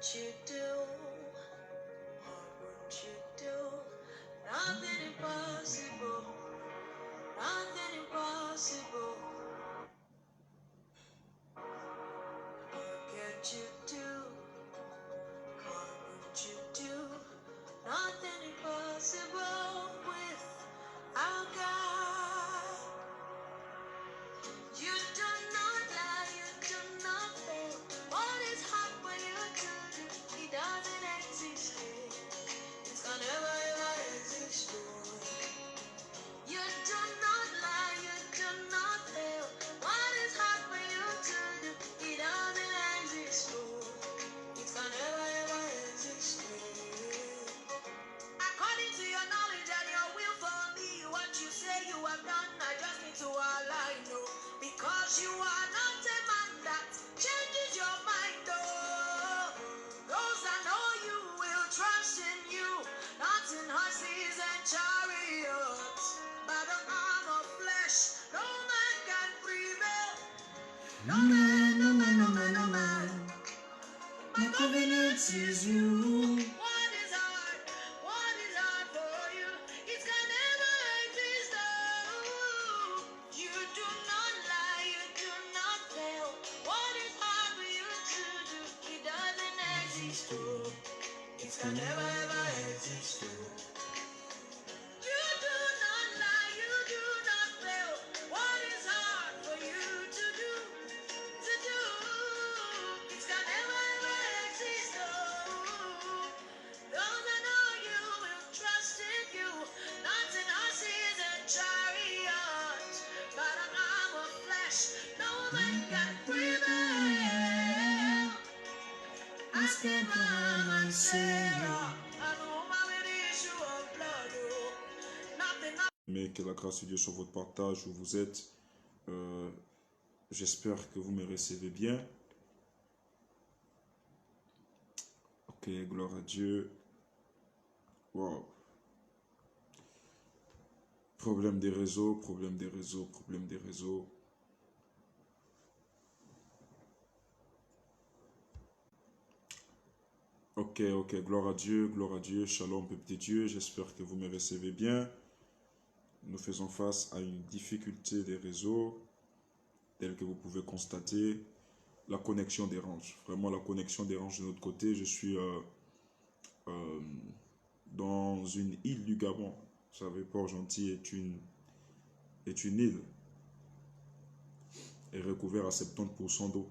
would you do? What would you do? Nothing impossible. Nothing impossible. What could you do? What would you do? Nothing impossible with our God. You do not lie, you do not fail. What is hard for you to do? It doesn't exist. It's gonna never ever exist. You do not lie, you do not fail. What is hard for you to do? It doesn't exist. It's gonna never ever exist. According to your knowledge and your will for me, what you say you have done, I just need to align, no. Because you are not a man that changes your mind, oh. Those that know you will trust in you, not in horses and chariots. By the arm of flesh, no man can prevail. No man, no man, no man, no man. My covenant is you. What is hard? What is hard for you? It can never exist. Oh, you do not lie. You do not fail. What is hard for you to do? It doesn't exist. Oh, it can never ever exist. Oh. You do not lie. You do not fail. What is hard for you to do? To do, it can never ever exist. Oh, those that know you will trust in you, not in horses and chariots, but an arm of flesh. No man can prevail. Ask Abraham and Sarah, and woman with the issue of blood. Oh, nothing. Mais que la grâce de Dieu sur votre partage où vous êtes. J'espère que vous me recevez bien. Ok, gloire à Dieu. Wow. Problème des réseaux, problème des réseaux, problème des réseaux. Ok, gloire à Dieu, shalom, petit Dieu. J'espère que vous me recevez bien. Nous faisons face à une difficulté des réseaux, telle que vous pouvez constater. La connexion dérange. Vraiment, la connexion dérange de notre côté. Je suis dans une île du Gabon. Vous savez, Port-Gentil est une île. Est recouverte à 70% d'eau.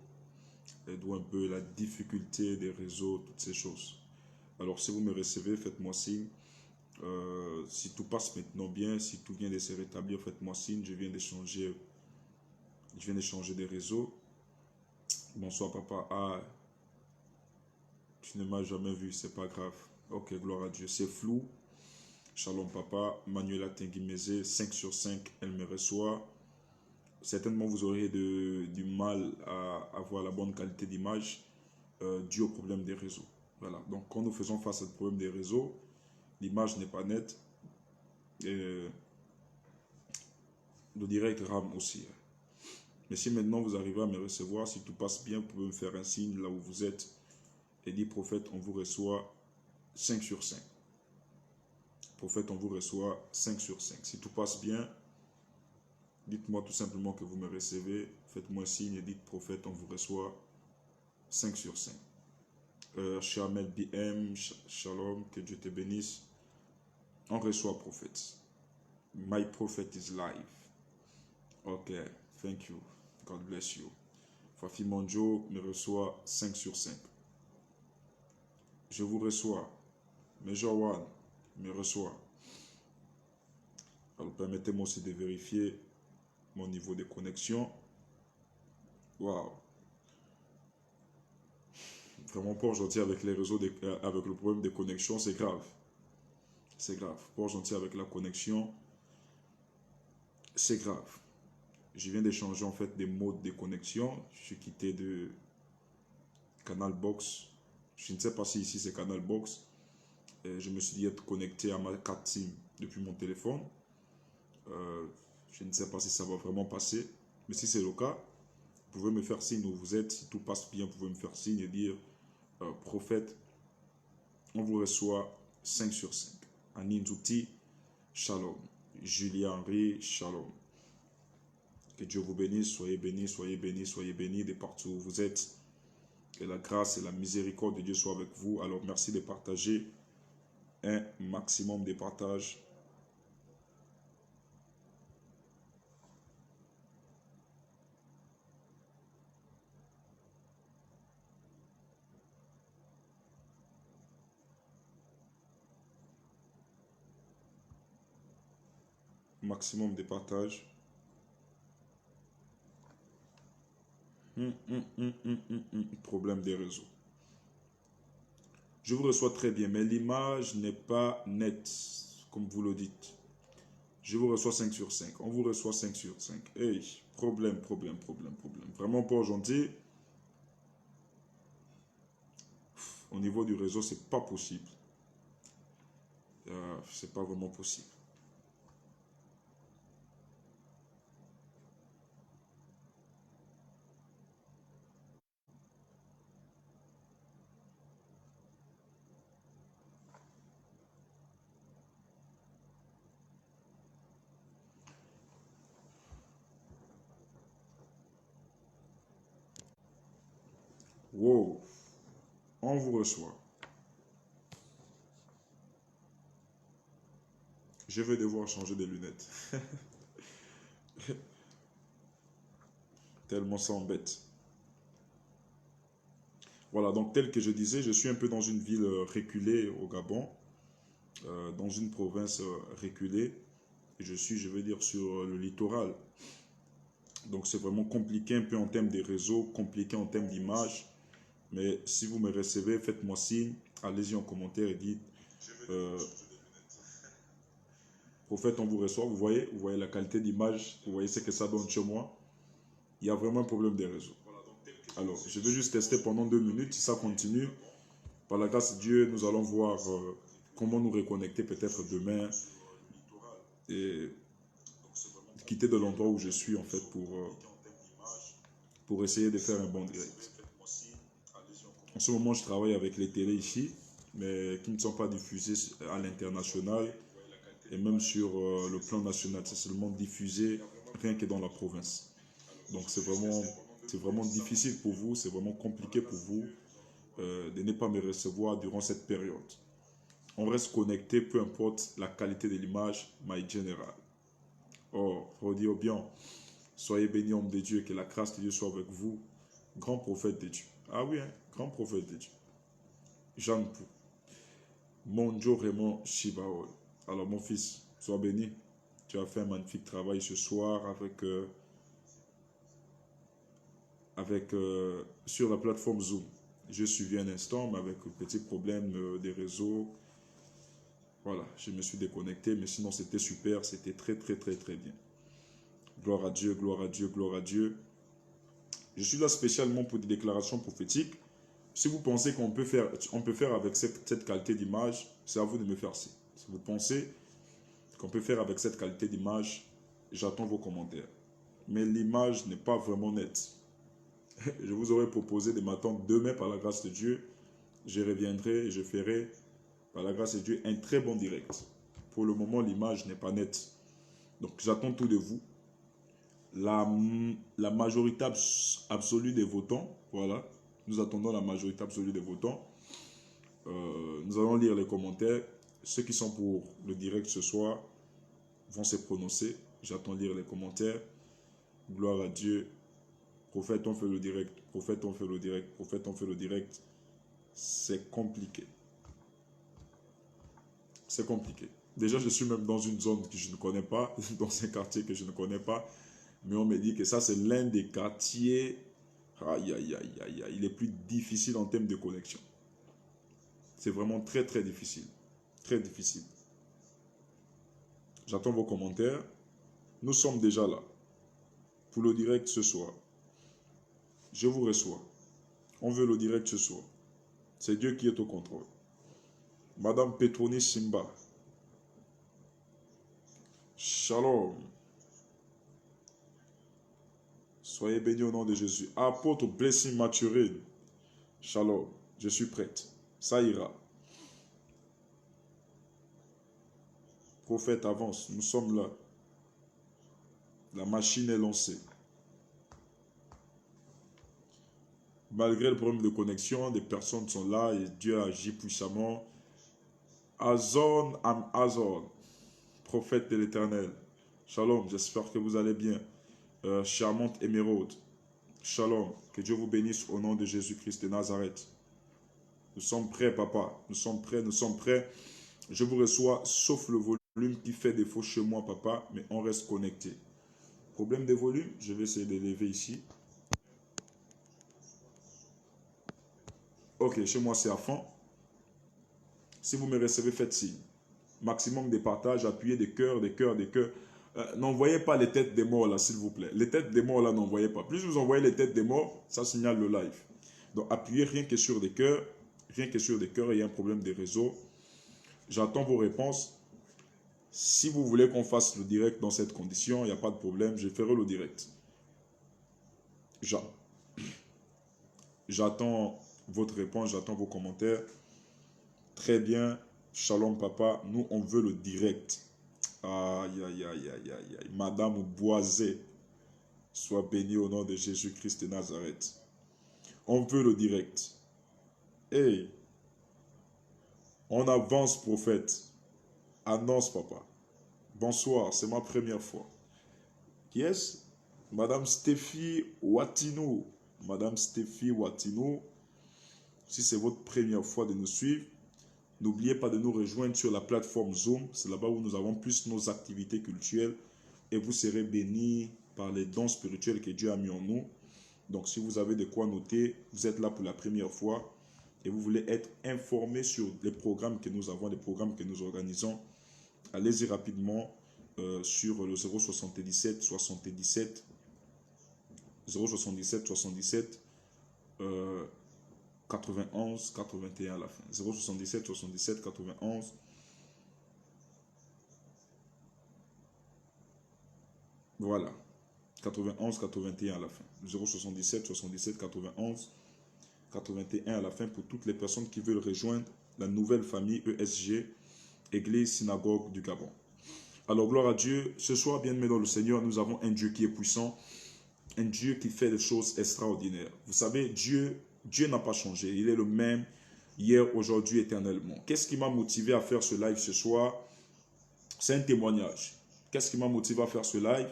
Et d'où un peu la difficulté des réseaux, toutes ces choses. Alors, si vous me recevez, faites-moi signe. Si tout passe maintenant bien, si tout vient de se rétablir, faites-moi signe. Je viens d'échanger des réseaux. Bonsoir papa. Ah, tu ne m'as jamais vu, c'est pas grave. Ok, gloire à Dieu. C'est flou. Shalom papa. Manuela Tenguimeze, 5 sur 5, elle me reçoit. Certainement vous aurez du mal à avoir la bonne qualité d'image dû au problème des réseaux. Voilà. Donc quand nous faisons face à ce problème des réseaux, l'image n'est pas nette. Et le direct rame aussi. Mais si maintenant vous arrivez à me recevoir, si tout passe bien, vous pouvez me faire un signe là où vous êtes et dire prophète, on vous reçoit 5 sur 5. Prophète, on vous reçoit 5 sur 5. Si tout passe bien, dites-moi tout simplement que vous me recevez. Faites-moi un signe et dites prophète, on vous reçoit 5 sur 5. Shamel BM, shalom, que Dieu te bénisse. On reçoit prophète. My prophet is live. Ok, thank you. God bless you. Fafi Monjo me reçoit 5 sur 5. Je vous reçois. Major One me reçoit. Alors permettez-moi aussi de vérifier mon niveau de connexion. Waouh. Vraiment pas gentil avec les réseaux, avec le problème de connexion, c'est grave. C'est grave. Pas gentil avec la connexion, c'est grave. Je viens d'échanger en fait des modes de connexion. Je suis quitté de Canal Box. Je ne sais pas si ici c'est Canal Box. Et je me suis dit être connecté à ma carte SIM depuis mon téléphone. Je ne sais pas si ça va vraiment passer. Mais si c'est le cas, vous pouvez me faire signe où vous êtes. Si tout passe bien, vous pouvez me faire signe et dire Prophète, on vous reçoit 5 sur 5. Anine Zouti, shalom. Julia Henry, shalom. Que Dieu vous bénisse, soyez bénis, soyez bénis, soyez bénis de partout où vous êtes. Que la grâce et la miséricorde de Dieu soient avec vous. Alors merci de partager un maximum de partages. Maximum de partages. Problème des réseaux. Je vous reçois très bien, mais l'image n'est pas nette, comme vous le dites. Je vous reçois 5 sur 5. On vous reçoit 5 sur 5. Hey, problème. Vraiment pas aujourd'hui. Au niveau du réseau, c'est pas possible. C'est pas vraiment possible. Wow, on vous reçoit. Je vais devoir changer de lunettes. Tellement ça embête. Voilà, donc tel que je disais, je suis un peu dans une ville reculée au Gabon, dans une province reculée. Et je veux dire, sur le littoral. Donc c'est vraiment compliqué un peu en termes des réseaux, compliqué en termes d'image. Mais si vous me recevez, faites-moi signe, allez-y en commentaire et dites, prophète, on vous reçoit, vous voyez la qualité d'image, vous voyez ce que ça donne chez moi. Il y a vraiment un problème des réseaux. Alors, je vais juste tester pendant 2 minutes, si ça continue, par la grâce de Dieu, nous allons voir comment nous reconnecter peut-être demain et quitter de l'endroit où je suis en fait pour essayer de faire un bon direct. En ce moment, je travaille avec les télés ici, mais qui ne sont pas diffusées à l'international et même sur le plan national. C'est seulement diffusé rien que dans la province. Donc c'est vraiment difficile pour vous, c'est vraiment compliqué pour vous de ne pas me recevoir durant cette période. On reste connecté, peu importe la qualité de l'image, my general. Oh, redis bien, soyez bénis, homme de Dieu, que la grâce de Dieu soit avec vous, grand prophète de Dieu. Ah oui, hein, grand prophète de Dieu. Jean Pou, Monjo Raymond Shibaol. Alors mon fils, sois béni. Tu as fait un magnifique travail ce soir sur la plateforme Zoom. Je suivi un instant, mais avec un petit problème des réseaux. Voilà, je me suis déconnecté, mais sinon c'était super, c'était très bien. Gloire à Dieu, gloire à Dieu, gloire à Dieu. Je suis là spécialement pour des déclarations prophétiques. Si vous pensez qu'on peut faire avec cette qualité d'image, c'est à vous de me faire signe. Si vous pensez qu'on peut faire avec cette qualité d'image, j'attends vos commentaires. Mais l'image n'est pas vraiment nette. Je vous aurais proposé de m'attendre demain par la grâce de Dieu. Je reviendrai et je ferai par la grâce de Dieu un très bon direct. Pour le moment, l'image n'est pas nette. Donc j'attends tout de vous. La majorité absolue des votants, voilà. Nous attendons la majorité absolue des votants. Nous allons lire les commentaires. Ceux qui sont pour le direct ce soir vont se prononcer. J'attends lire les commentaires. Gloire à Dieu. Prophète, on fait le direct. Prophète, on fait le direct. Prophète, on fait le direct. C'est compliqué. C'est compliqué. Déjà, je suis même dans une zone que je ne connais pas, dans un quartier que je ne connais pas. Mais on me dit que ça, c'est l'un des quartiers, il est plus difficile en termes de connexion. C'est vraiment très difficile. Très difficile. J'attends vos commentaires. Nous sommes déjà là pour le direct ce soir. Je vous reçois. On veut le direct ce soir. C'est Dieu qui est au contrôle. Madame Petroni Simba. Shalom. Soyez bénis au nom de Jésus. Apôtre Blessing Mathurine. Shalom. Je suis prête. Ça ira. Prophète, avance. Nous sommes là. La machine est lancée. Malgré le problème de connexion, des personnes sont là et Dieu agit puissamment. Azon am Azon, prophète de l'Éternel. Shalom, j'espère que vous allez bien. Charmante émeraude. Shalom, que Dieu vous bénisse au nom de Jésus-Christ de Nazareth. Nous sommes prêts, papa. Nous sommes prêts, nous sommes prêts. Je vous reçois, sauf le volume qui fait défaut chez moi, papa, mais on reste connecté. Problème de volume, je vais essayer de l'élever ici. Ok, chez moi c'est à fond. Si vous me recevez, faites signe. Maximum de partages, appuyez des cœurs, des cœurs, des cœurs. N'envoyez pas les têtes des morts là, s'il vous plaît. Les têtes des morts là, n'envoyez pas. Plus vous envoyez les têtes des morts, ça signale le live. Donc appuyez rien que sur des cœurs. Rien que sur des cœurs, il y a un problème de réseau. J'attends vos réponses. Si vous voulez qu'on fasse le direct dans cette condition, il n'y a pas de problème, je ferai le direct. J'attends votre réponse, j'attends vos commentaires. Très bien. Shalom papa, nous on veut le direct. Aïe, aïe, aïe, aïe, aïe, aïe. Madame Boisé, sois bénie au nom de Jésus-Christ de Nazareth. On veut le direct. Hey, on avance prophète. Annonce papa. Bonsoir, c'est ma première fois. Qui est-ce? Madame Stéphie Watinou. Madame Stéphie Watinou. Si c'est votre première fois de nous suivre, n'oubliez pas de nous rejoindre sur la plateforme Zoom. C'est là-bas où nous avons plus nos activités culturelles. Et vous serez bénis par les dons spirituels que Dieu a mis en nous. Donc si vous avez de quoi noter, vous êtes là pour la première fois et vous voulez être informé sur les programmes que nous avons, les programmes que nous organisons, allez-y rapidement sur le 077 77 077 77 91 81 à la fin. 077 77 91 voilà. 91 81 à la fin. 077 77 91 81 à la fin pour toutes les personnes qui veulent rejoindre la nouvelle famille ESG, Église Synagogue du Gabon. Alors gloire à Dieu, ce soir bien-aimés dans le Seigneur, nous avons un Dieu qui est puissant, un Dieu qui fait des choses extraordinaires. Vous savez, Dieu n'a pas changé, il est le même hier, aujourd'hui, éternellement. Qu'est-ce qui m'a motivé à faire ce live ce soir? C'est un témoignage. Qu'est-ce qui m'a motivé à faire ce live?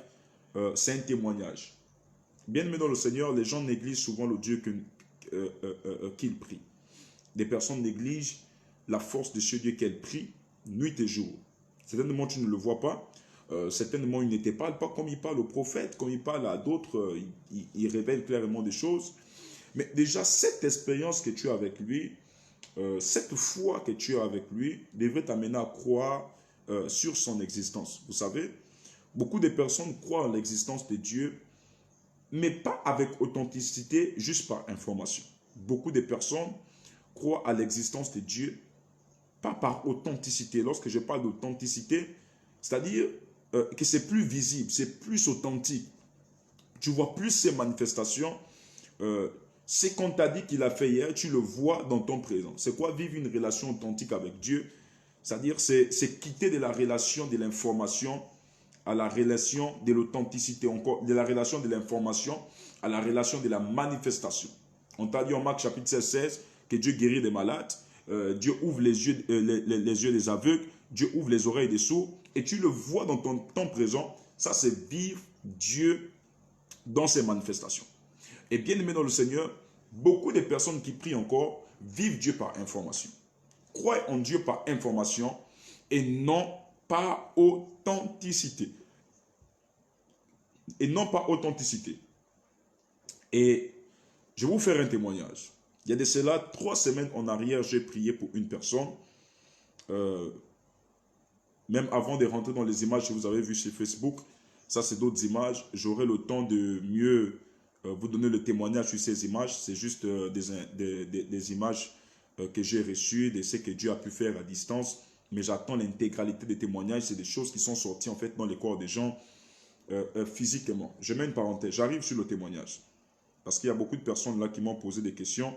C'est un témoignage. Bien-aimés dans le Seigneur, les gens négligent souvent le Dieu qu'ils prient. Des personnes négligent la force de ce Dieu qu'elles prient nuit et jour. Certainement, tu ne le vois pas. Certainement, il ne te parle pas comme il parle aux prophètes, comme il parle à d'autres. Il révèle clairement des choses. Mais déjà, cette expérience que tu as avec lui, cette foi que tu as avec lui, devrait t'amener à croire sur son existence. Vous savez, beaucoup de personnes croient en l'existence de Dieu, mais pas avec authenticité, juste par information. Beaucoup de personnes croient à l'existence de Dieu, pas par authenticité. Lorsque je parle d'authenticité, c'est-à-dire que c'est plus visible, c'est plus authentique. Tu vois plus ces manifestations. Ce qu'on t'a dit qu'il a fait hier, tu le vois dans ton présent. C'est quoi vivre une relation authentique avec Dieu? C'est-à-dire, c'est quitter de la relation de l'information à la relation de l'authenticité, encore de la relation de l'information à la relation de la manifestation. On t'a dit en Marc chapitre 16 que Dieu guérit des malades, Dieu ouvre les yeux des aveugles, Dieu ouvre les oreilles des sourds, et tu le vois dans ton temps présent. Ça, c'est vivre Dieu dans ses manifestations. Et bien aimé dans le Seigneur, beaucoup de personnes qui prient encore vivent Dieu par information. Croient en Dieu par information et non par authenticité. Et non par authenticité. Et je vais vous faire un témoignage. Il y a de cela 3 semaines en arrière, j'ai prié pour une personne. Même avant de rentrer dans les images que vous avez vues sur Facebook, ça c'est d'autres images. J'aurai le temps de mieux vous donner le témoignage sur ces images. C'est juste des images que j'ai reçues, de ce que Dieu a pu faire à distance. Mais j'attends l'intégralité des témoignages. C'est des choses qui sont sorties en fait dans les corps des gens physiquement. Je mets une parenthèse. J'arrive sur le témoignage. Parce qu'il y a beaucoup de personnes là qui m'ont posé des questions.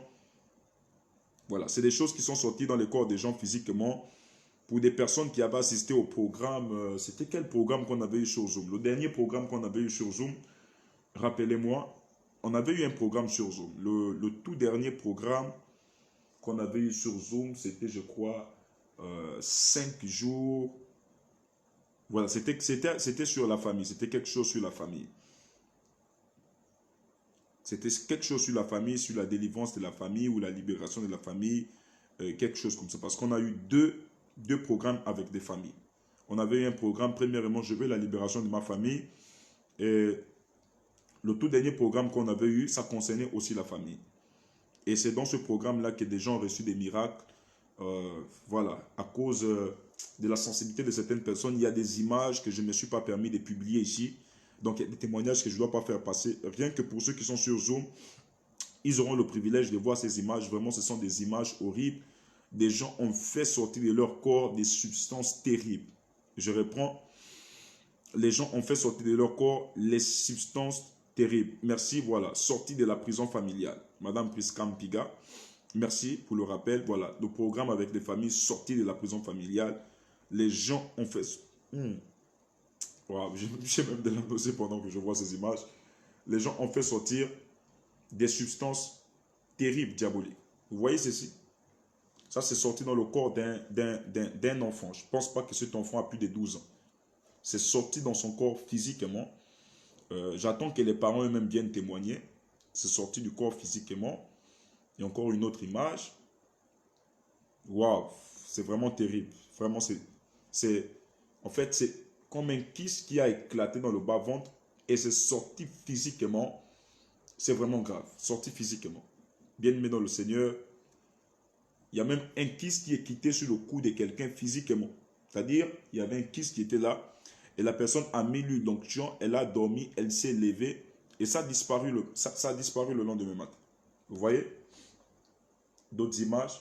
Voilà, c'est des choses qui sont sorties dans le corps des gens physiquement. Pour des personnes qui avaient assisté au programme, c'était quel programme qu'on avait eu sur Zoom? Le dernier programme qu'on avait eu sur Zoom, rappelez-moi, on avait eu un programme sur Zoom. Le tout dernier programme qu'on avait eu sur Zoom, c'était, je crois, 5 jours. Voilà, c'était sur la famille, c'était quelque chose sur la famille. C'était quelque chose sur la famille, sur la délivrance de la famille ou la libération de la famille, quelque chose comme ça. Parce qu'on a eu deux programmes avec des familles. On avait eu un programme, premièrement, je veux la libération de ma famille. Et le tout dernier programme qu'on avait eu, ça concernait aussi la famille. Et c'est dans ce programme-là que des gens ont reçu des miracles. Voilà, à cause de la sensibilité de certaines personnes, il y a des images que je ne me suis pas permis de publier ici. Donc, il y a des témoignages que je ne dois pas faire passer. Rien que pour ceux qui sont sur Zoom, ils auront le privilège de voir ces images. Vraiment, ce sont des images horribles. Des gens ont fait sortir de leur corps des substances terribles. Je reprends. Les gens ont fait sortir de leur corps les substances terribles. Merci, voilà. Sortie de la prison familiale. Madame Priskam Piga, merci pour le rappel. Voilà, le programme avec les familles sorties de la prison familiale. Les gens ont fait... Wow, j'ai même de la nausée pendant que je vois ces images. Les gens ont fait sortir des substances terribles, diaboliques. Vous voyez ceci? Ça, c'est sorti dans le corps d'un enfant. Je ne pense pas que cet enfant a plus de 12 ans. C'est sorti dans son corps physiquement. J'attends que les parents eux-mêmes viennent témoigner. C'est sorti du corps physiquement. Et encore une autre image. Waouh, c'est vraiment terrible. Vraiment, en fait, c'est comme un kyste qui a éclaté dans le bas-ventre et c'est sorti physiquement. C'est vraiment grave. Sorti physiquement. Bien-aimé dans le Seigneur, il y a même un kyste qui est quitté sur le cou de quelqu'un physiquement. C'est-à-dire, il y avait un kyste qui était là et la personne a mis l'onction, elle a dormi, elle s'est levée et ça a disparu le lendemain matin. Vous voyez? D'autres images,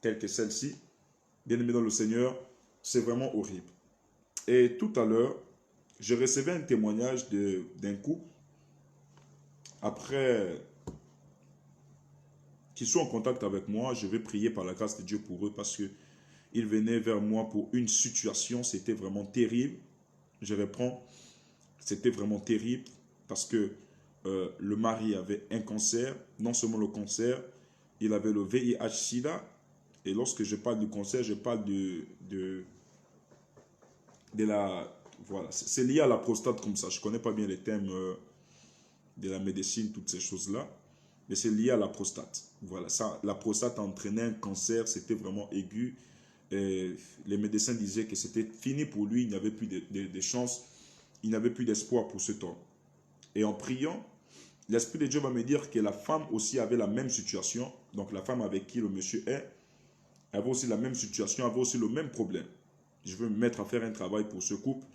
telles que celle-ci, bien-aimé dans le Seigneur, c'est vraiment horrible. Et tout à l'heure, je recevais un témoignage d'un couple après qui sont en contact avec moi. Je vais prier par la grâce de Dieu pour eux parce qu'ils venaient vers moi pour une situation, c'était vraiment terrible. Je reprends, c'était vraiment terrible parce que le mari avait un cancer, non seulement le cancer, il avait le VIH-Sida. Et lorsque je parle du cancer, je parle de la... Voilà, c'est lié à la prostate comme ça. Je ne connais pas bien les thèmes de la médecine, toutes ces choses-là. Mais c'est lié à la prostate. Voilà, ça, la prostate entraînait un cancer, c'était vraiment aigu. Et les médecins disaient que c'était fini pour lui, il n'y avait plus de chance, il n'avait plus d'espoir pour cet homme. Et en priant, l'Esprit de Dieu va me dire que la femme aussi avait la même situation. Donc la femme avec qui le monsieur est, avait aussi la même situation, avait aussi le même problème. Je veux me mettre à faire un travail pour ce couple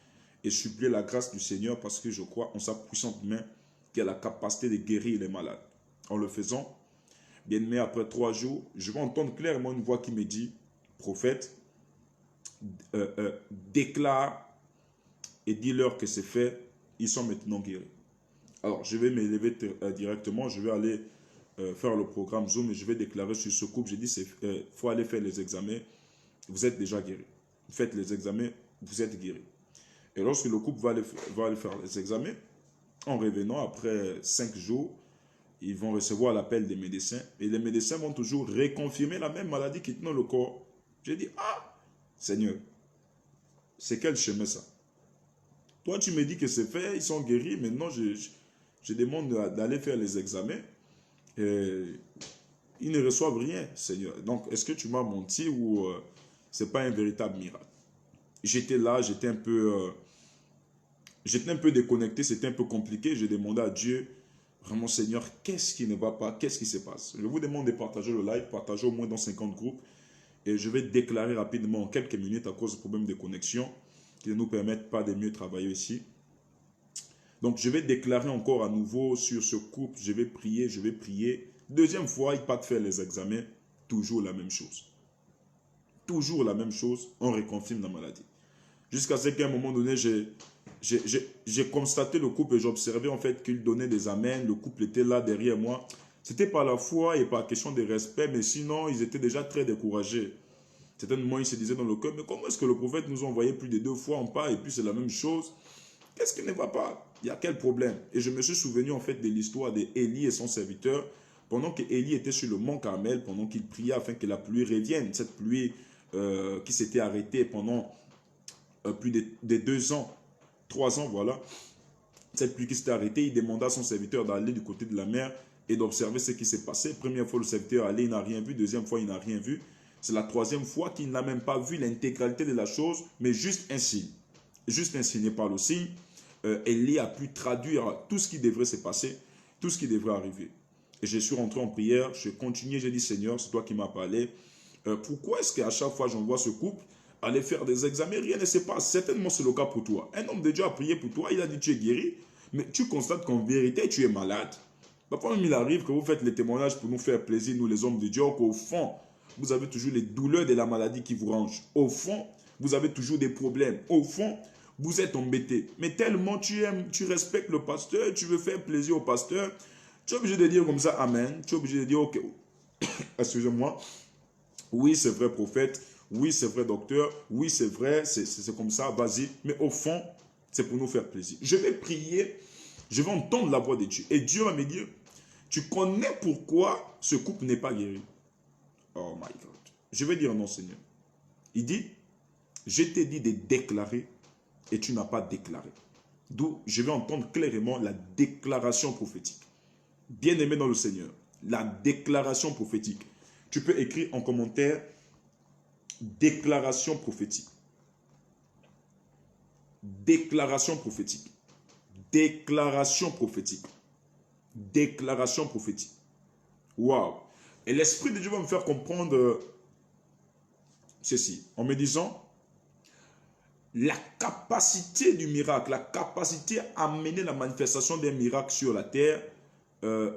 et supplier la grâce du Seigneur parce que je crois en sa puissante main qui a la capacité de guérir les malades. En le faisant, bien aimé, après 3 jours, je vais entendre clairement une voix qui me dit, prophète, déclare et dis-leur que c'est fait, ils sont maintenant guéris. Alors, je vais m'élever directement, je vais aller faire le programme Zoom et je vais déclarer sur ce couple. J'ai dit, il faut aller faire les examens, vous êtes déjà guéris. Faites les examens, vous êtes guéris. Et lorsque le couple va aller faire les examens, en revenant après 5 jours, ils vont recevoir l'appel des médecins et les médecins vont toujours réconfirmer la même maladie qui est dans le corps. J'ai dit, ah, Seigneur, c'est quel chemin ça? Toi, tu me dis que c'est fait, ils sont guéris, maintenant je demande d'aller faire les examens et ils ne reçoivent rien, Seigneur. Donc, est-ce que tu m'as menti ou ce n'est pas un véritable miracle? J'étais là, j'étais un peu déconnecté, c'était un peu compliqué. J'ai demandé à Dieu, vraiment Seigneur, qu'est-ce qui ne va pas? Qu'est-ce qui se passe? Je vous demande de partager le live, partager au moins dans 50 groupes. Et je vais déclarer rapidement en quelques minutes à cause du problème de connexion qui ne nous permettent pas de mieux travailler ici. Donc je vais déclarer encore à nouveau sur ce couple, je vais prier, je vais prier. Deuxième fois, ils partent faire les examens, toujours la même chose. Toujours la même chose, on reconfirme la maladie. Jusqu'à ce qu'à un moment donné, j'ai constaté le couple et j'observais en fait qu'il donnait des amens. Le couple était là derrière moi. C'était par la foi et par question de respect, mais sinon, ils étaient déjà très découragés. Certainement, ils se disaient dans le cœur, mais comment est-ce que le prophète nous a envoyé plus de 2 fois en pas et puis c'est la même chose? Qu'est-ce qui ne va pas? Il y a quel problème? Et je me suis souvenu en fait de l'histoire d'Élie et son serviteur. Pendant qu'Élie était sur le mont Carmel, pendant qu'il priait afin que la pluie revienne, cette pluie qui s'était arrêtée pendant plus de 2 ans, 3 ans, voilà. Cette pluie qui s'était arrêtée, il demanda à son serviteur d'aller du côté de la mer et d'observer ce qui s'est passé. Première fois, le serviteur allait, il n'a rien vu. Deuxième fois, il n'a rien vu. C'est la troisième fois qu'il n'a même pas vu l'intégralité de la chose, mais juste un signe. Juste un signe. Et par le signe, Élie a pu traduire tout ce qui devrait se passer, tout ce qui devrait arriver. Et je suis rentré en prière, je continuais, j'ai dit, Seigneur, c'est toi qui m'as parlé. Pourquoi est-ce qu'à chaque fois j'envoie ce couple aller faire des examens, rien ne se passe? Certainement c'est le cas pour toi. Un homme de Dieu a prié pour toi, il a dit tu es guéri, mais tu constates qu'en vérité tu es malade. Parfois même il arrive que vous faites les témoignages pour nous faire plaisir, nous les hommes de Dieu, qu'au fond, vous avez toujours les douleurs de la maladie qui vous rangent. Au fond, vous avez toujours des problèmes. Au fond, vous êtes embêté. Mais tellement tu aimes, tu respectes le pasteur, tu veux faire plaisir au pasteur, tu es obligé de dire comme ça, Amen. Tu es obligé de dire, ok, excusez-moi, oui c'est vrai prophète, oui c'est vrai docteur, oui c'est vrai, c'est comme ça, vas-y. Mais au fond, c'est pour nous faire plaisir. Je vais prier, je vais entendre la voix de Dieu. Et Dieu va me dire, tu connais pourquoi ce couple n'est pas guéri? Oh my God. Je vais dire non, Seigneur. Il dit, je t'ai dit de déclarer et tu n'as pas déclaré. D'où je vais entendre clairement la déclaration prophétique. Bien-aimé dans le Seigneur, la déclaration prophétique. Tu peux écrire en commentaire déclaration prophétique. Déclaration prophétique. Déclaration prophétique. Déclaration prophétique. Waouh! Et l'Esprit de Dieu va me faire comprendre ceci en me disant la capacité du miracle, la capacité à amener la manifestation d'un miracle sur la terre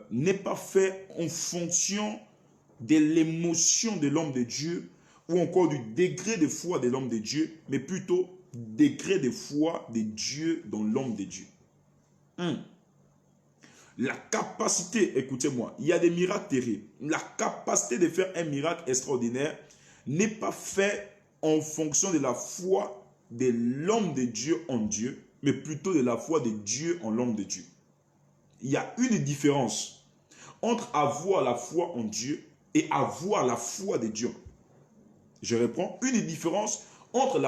n'est pas fait en fonction de l'émotion de l'homme de Dieu ou encore du degré de foi de l'homme de Dieu, mais plutôt degré de foi de Dieu dans l'homme de Dieu. La capacité, écoutez-moi, il y a des miracles terribles. La capacité de faire un miracle extraordinaire n'est pas fait en fonction de la foi de l'homme de Dieu en Dieu, mais plutôt de la foi de Dieu en l'homme de Dieu. Il y a une différence entre avoir la foi en Dieu et avoir la foi de Dieu. Je reprends, une différence entre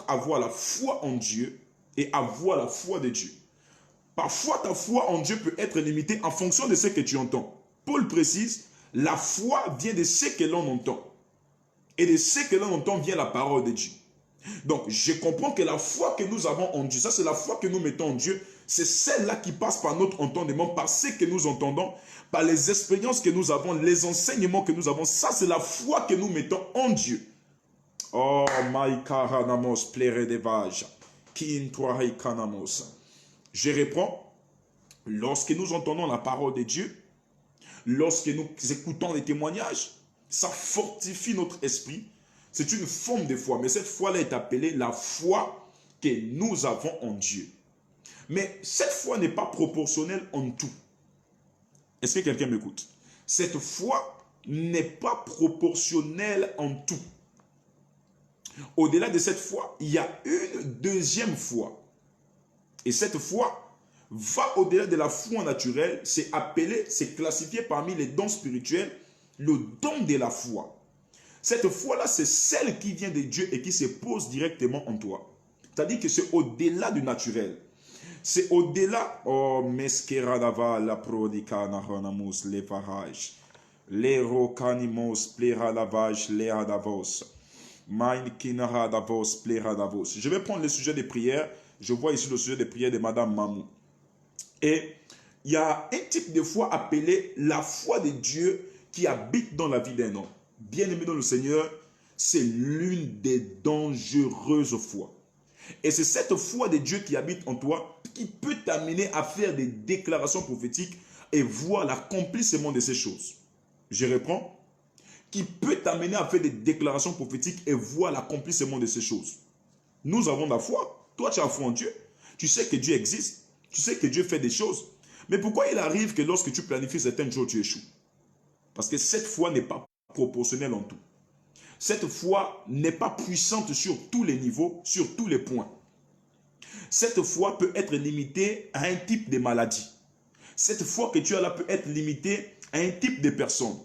avoir la foi en Dieu et avoir la foi de Dieu. Parfois, ta foi en Dieu peut être limitée en fonction de ce que tu entends. Paul précise, la foi vient de ce que l'on entend. Et de ce que l'on entend vient la parole de Dieu. Donc, je comprends que la foi que nous avons en Dieu, ça c'est la foi que nous mettons en Dieu, c'est celle-là qui passe par notre entendement, par ce que nous entendons, par les expériences que nous avons, les enseignements que nous avons. Ça c'est la foi que nous mettons en Dieu. Oh, my karanamos, plere de vaja, kin toirei kanamos. Je reprends, lorsque nous entendons la parole de Dieu, lorsque nous écoutons les témoignages, ça fortifie notre esprit. C'est une forme de foi, mais cette foi-là est appelée la foi que nous avons en Dieu. Mais cette foi n'est pas proportionnelle en tout. Est-ce que quelqu'un m'écoute? Cette foi n'est pas proportionnelle en tout. Au-delà de cette foi, il y a une deuxième foi. Et cette foi va au-delà de la foi naturelle, c'est appelé, c'est classifié parmi les dons spirituels, le don de la foi. Cette foi-là, c'est celle qui vient de Dieu et qui se pose directement en toi. C'est-à-dire que c'est au-delà du naturel. C'est au-delà. Oh, meskeradava la prodika nahanamus le farage. Les rocanimos plera lavage les adavos. Mein kinaradavos plera davos. Je vais prendre le sujet des prières. Je vois ici le sujet des prières de Madame Mamou. Et il y a un type de foi appelé la foi de Dieu qui habite dans la vie d'un homme. Bien-aimé dans le Seigneur, c'est l'une des dangereuses foi. Et c'est cette foi de Dieu qui habite en toi qui peut t'amener à faire des déclarations prophétiques et voir l'accomplissement de ces choses. Je reprends. Qui peut t'amener à faire des déclarations prophétiques et voir l'accomplissement de ces choses. Nous avons la foi. Toi, tu as foi en Dieu. Tu sais que Dieu existe. Tu sais que Dieu fait des choses. Mais pourquoi il arrive que lorsque tu planifies certaines choses, tu échoues? Parce que cette foi n'est pas proportionnelle en tout. Cette foi n'est pas puissante sur tous les niveaux, sur tous les points. Cette foi peut être limitée à un type de maladie. Cette foi que tu as là peut être limitée à un type de personne.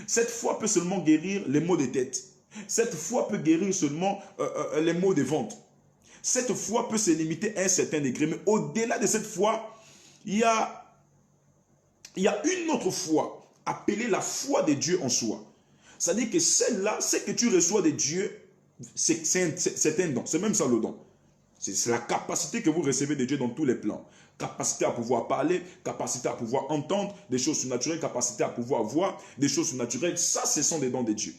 Cette foi peut seulement guérir les maux de tête. Cette foi peut guérir seulement les maux de ventre. Cette foi peut se limiter à un certain degré. Mais au-delà de cette foi, il y a une autre foi appelée la foi de Dieu en soi. C'est-à-dire que celle-là, ce que tu reçois de Dieu, c'est un don. C'est même ça le don. C'est la capacité que vous recevez de Dieu dans tous les plans. Capacité à pouvoir parler, capacité à pouvoir entendre des choses surnaturelles, capacité à pouvoir voir des choses surnaturelles. Ça, ce sont des dons de Dieu.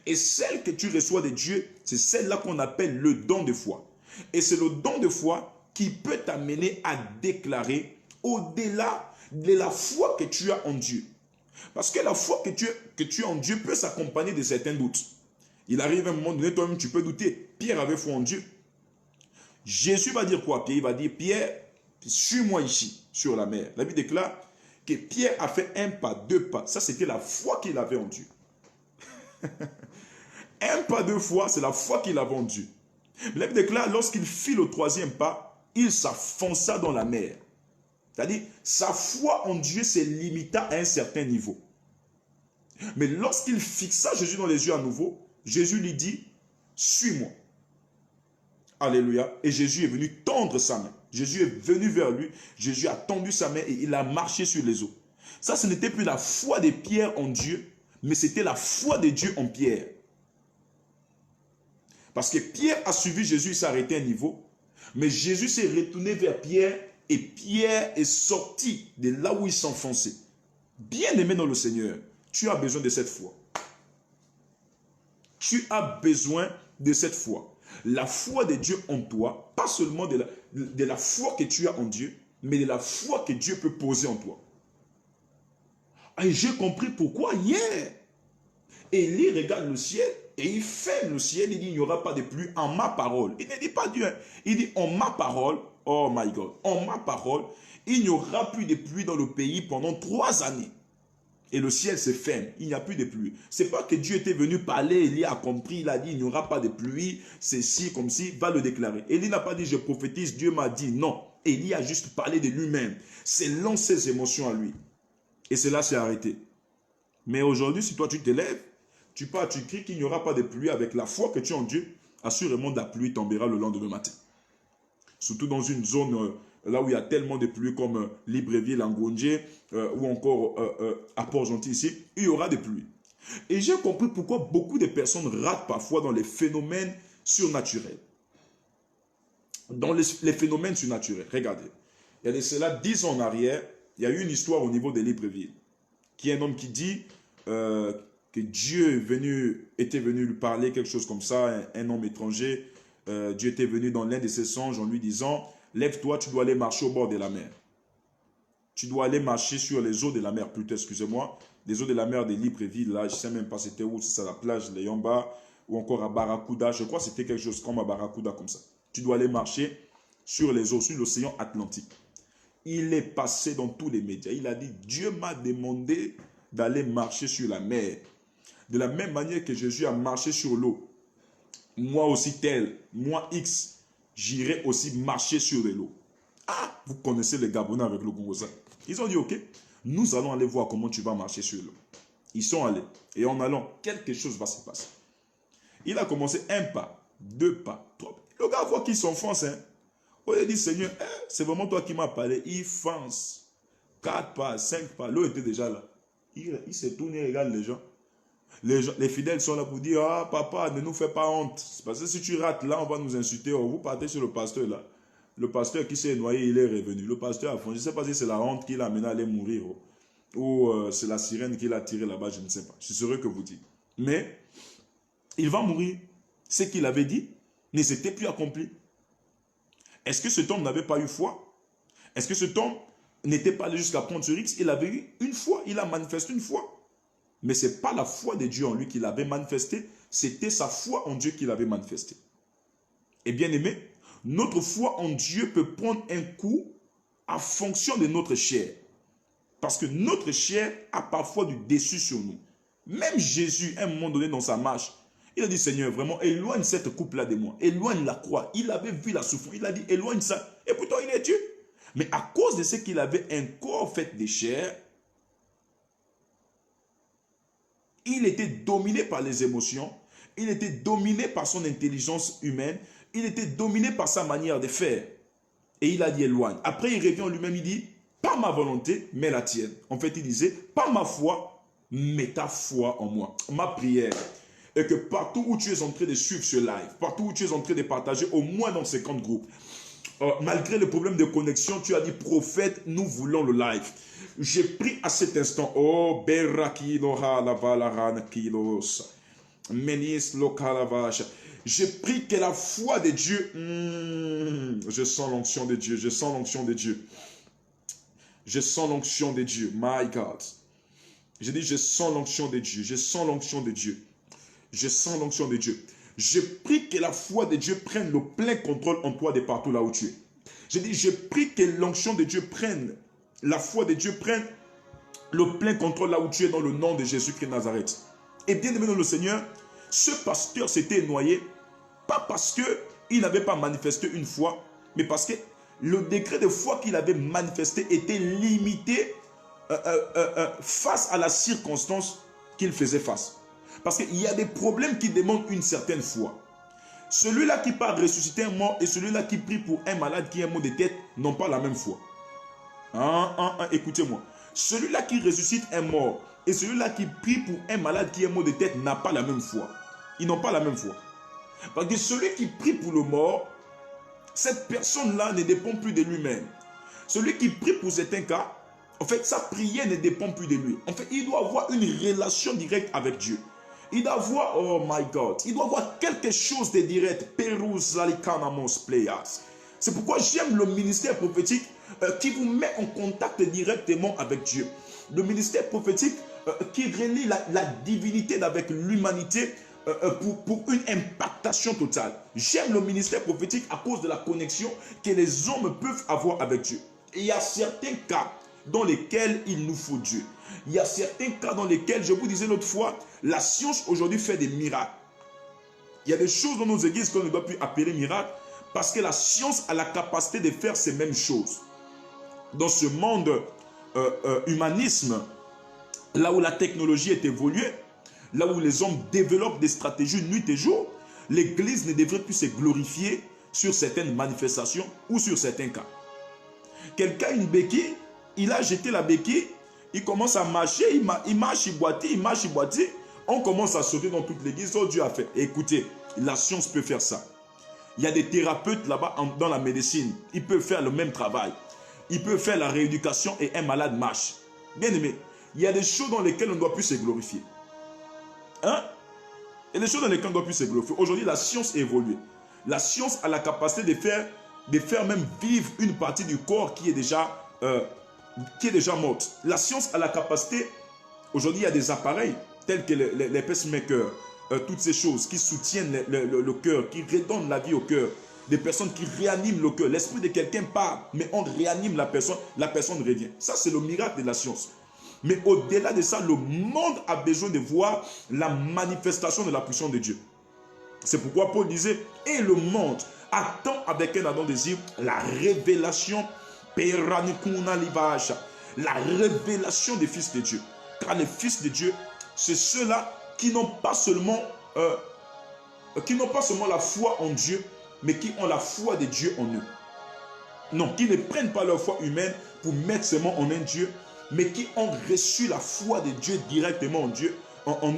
Et celle que tu reçois de Dieu, c'est celle-là qu'on appelle le don de foi. Et c'est le don de foi qui peut t'amener à déclarer au-delà de la foi que tu as en Dieu. Parce que la foi que tu as en Dieu peut s'accompagner de certains doutes. Il arrive un moment donné, toi-même, tu peux douter. Pierre avait foi en Dieu. Jésus va dire quoi, Pierre? Il va dire, Pierre, suis-moi ici, sur la mer. La Bible déclare que Pierre a fait un pas, deux pas. Ça, c'était la foi qu'il avait en Dieu. Un pas, deux fois, c'est la foi qu'il avait en Dieu. La Bible déclare, lorsqu'il fit le troisième pas, il s'enfonça dans la mer. C'est-à-dire, sa foi en Dieu se limita à un certain niveau. Mais lorsqu'il fixa Jésus dans les yeux à nouveau, Jésus lui dit, suis-moi. Alléluia. Et Jésus est venu tendre sa main. Jésus est venu vers lui. Jésus a tendu sa main et il a marché sur les eaux. Ça, ce n'était plus la foi de Pierre en Dieu, mais c'était la foi de Dieu en Pierre. Parce que Pierre a suivi Jésus, il s'est arrêté à un niveau. Mais Jésus s'est retourné vers Pierre et Pierre est sorti de là où il s'enfonçait. Bien-aimé dans le Seigneur, tu as besoin de cette foi. Tu as besoin de cette foi. La foi de Dieu en toi, pas seulement de la foi que tu as en Dieu, mais de la foi que Dieu peut poser en toi. Et j'ai compris pourquoi hier. Élie regarde le ciel et il ferme le ciel. Il dit, il n'y aura pas de pluie en ma parole. Il ne dit pas Dieu. Il dit, en ma parole, oh my God, en ma parole, il n'y aura plus de pluie dans le pays pendant 3 années. Et le ciel se ferme, il n'y a plus de pluie. Ce n'est pas que Dieu était venu parler, Élie a compris, il a dit, il n'y aura pas de pluie, c'est ci, comme ci, va le déclarer. Élie n'a pas dit, je prophétise, Dieu m'a dit, non. Élie a juste parlé de lui-même, selon ses émotions à lui. Et cela s'est arrêté. Mais aujourd'hui, si toi tu te lèves, tu pars, tu cries qu'il n'y aura pas de pluie avec la foi que tu as en Dieu, assurément la pluie tombera le lendemain matin. Surtout dans une zone là où il y a tellement de pluie comme Libreville, Ngondié, ou encore à Port-Gentil ici, il y aura des pluies. Et j'ai compris pourquoi beaucoup de personnes ratent parfois dans les phénomènes surnaturels. Dans les phénomènes surnaturels, regardez. Il y a de cela 10 ans en arrière, il y a eu une histoire au niveau de Libreville, qui est un homme qui dit que Dieu était venu lui parler, quelque chose comme ça, un homme étranger. Dieu était venu dans l'un de ses songes en lui disant, lève-toi, tu dois aller marcher au bord de la mer. Tu dois aller marcher sur les eaux de la mer, plutôt, excusez-moi, les eaux de la mer de Libreville, là, je ne sais même pas c'était où, c'est ça la plage de Yamba, ou encore à Barracuda, je crois que c'était quelque chose comme à Barracuda, comme ça. Tu dois aller marcher sur les eaux, sur l'océan Atlantique. Il est passé dans tous les médias, il a dit, Dieu m'a demandé d'aller marcher sur la mer. De la même manière que Jésus a marché sur l'eau, moi aussi tel, moi X, j'irai aussi marcher sur l'eau. Ah, vous connaissez les Gabonais avec le Congosa. Ils ont dit, ok, nous allons aller voir comment tu vas marcher sur l'eau. Ils sont allés. Et en allant, quelque chose va se passer. Il a commencé 1 pas, 2 pas, 3 pas. Le gars voit qu'il s'enfonce. Hein. Oh, il dit, Seigneur, c'est vraiment toi qui m'as parlé. Il fonce. 4 pas, 5 pas. L'eau était déjà là. Il s'est tourné, il regarde les gens. Les fidèles sont là pour dire, ah papa, ne nous fais pas honte. Parce que si tu rates là, on va nous insulter. Oh, vous partez sur le pasteur là. Le pasteur qui s'est noyé, il est revenu. Le pasteur a fond. Je ne sais pas si c'est la honte qui l'a amené à aller mourir. Ou c'est la sirène qui l'a tiré là-bas, je ne sais pas. Je saurais que vous dites. Mais, il va mourir. Ce qu'il avait dit ne s'était plus accompli. Est-ce que cet homme n'avait pas eu foi? Est-ce que cet homme n'était pas allé jusqu'à prendre ce risque? Il avait eu une foi. Il a manifesté une foi. Mais ce n'est pas la foi de Dieu en lui qu'il avait manifesté, c'était sa foi en Dieu qu'il avait manifesté. Et bien aimé, notre foi en Dieu peut prendre un coup en fonction de notre chair. Parce que notre chair a parfois du dessus sur nous. Même Jésus, à un moment donné dans sa marche, il a dit, Seigneur, vraiment, éloigne cette coupe-là de moi. Éloigne la croix. Il avait vu la souffrance. Il a dit, éloigne ça. Et pourtant, il est Dieu. Mais à cause de ce qu'il avait un corps fait de chair, il était dominé par les émotions. Il était dominé par son intelligence humaine. Il était dominé par sa manière de faire. Et il a dit, éloigne. Après, il revient en lui-même, il dit, pas ma volonté, mais la tienne. En fait, il disait, pas ma foi, mais ta foi en moi. Ma prière est que partout où tu es en train de suivre ce live, partout où tu es en train de partager, au moins dans 50 groupes, malgré le problème de connexion, tu as dit, prophète, nous voulons le live. J'ai pris à cet instant, oh, Berakino Halavala Kilos, Menis Lokalavasha. J'ai pris que la foi de Dieu, je sens l'onction de Dieu, je sens l'onction de Dieu. Je sens l'onction de Dieu, my God. J'ai dit, je sens l'onction de Dieu, je sens l'onction de Dieu. Je sens l'onction de Dieu. Je prie que la foi de Dieu prenne le plein contrôle en toi de partout là où tu es. J'ai dit, je prie que l'onction de Dieu prenne, la foi de Dieu prenne le plein contrôle là où tu es dans le nom de Jésus-Christ de Nazareth. Et bien aimé dans le Seigneur, ce pasteur s'était noyé, pas parce qu'il n'avait pas manifesté une foi, mais parce que le degré de foi qu'il avait manifesté était limité face à la circonstance qu'il faisait face. Parce qu'il y a des problèmes qui demandent une certaine foi. Celui-là qui part ressusciter un mort et celui-là qui prie pour un malade qui a un mot de tête n'ont pas la même foi. Écoutez-moi. Celui-là qui ressuscite un mort et celui-là qui prie pour un malade qui a un mot de tête n'a pas la même foi. Ils n'ont pas la même foi. Parce que celui qui prie pour le mort, cette personne-là ne dépend plus de lui-même. Celui qui prie pour certains cas, en fait, sa prière ne dépend plus de lui. En fait, il doit avoir une relation directe avec Dieu. Il doit avoir, oh my God, il doit avoir quelque chose de direct. C'est pourquoi j'aime le ministère prophétique qui vous met en contact directement avec Dieu. Le ministère prophétique qui relie la divinité avec l'humanité pour une impactation totale. J'aime le ministère prophétique à cause de la connexion que les hommes peuvent avoir avec Dieu. Et il y a certains cas dans lesquels il nous faut Dieu. Il y a certains cas dans lesquels, je vous disais l'autre fois, la science aujourd'hui fait des miracles. Il y a des choses dans nos églises qu'on ne doit plus appeler miracles parce que la science a la capacité de faire ces mêmes choses. Dans ce monde humanisme, là où la technologie est évoluée, là où les hommes développent des stratégies nuit et jour, l'église ne devrait plus se glorifier sur certaines manifestations ou sur certains cas. Quelqu'un a une béquille, il a jeté la béquille, il commence à marcher, il marche, il boitit, on commence à sauter dans toute l'église. Oh, Dieu a fait. Et écoutez, la science peut faire ça. Il y a des thérapeutes là-bas dans la médecine, ils peuvent faire le même travail. Ils peuvent faire la rééducation et un malade marche. Bien aimé, il y a des choses dans lesquelles on ne doit plus se glorifier. Hein? Il y a des choses dans lesquelles on ne doit plus se glorifier. Aujourd'hui, la science évolue. La science a la capacité de faire même vivre une partie du corps qui est déjà morte. La science a la capacité, aujourd'hui il y a des appareils tels que les pacemakers, toutes ces choses qui soutiennent le cœur, qui redonnent la vie au cœur, des personnes qui réaniment le cœur. L'esprit de quelqu'un part, mais on réanime la personne revient. Ça c'est le miracle de la science. Mais au-delà de ça, le monde a besoin de voir la manifestation de la puissance de Dieu. C'est pourquoi Paul disait, et le monde attend avec un ardent désir la révélation, la révélation des fils de Dieu. Car les fils de Dieu, c'est ceux-là qui n'ont pas seulement la foi en Dieu, mais qui ont la foi de Dieu en eux. Non, qui ne prennent pas leur foi humaine pour mettre seulement en un Dieu, mais qui ont reçu la foi de Dieu directement en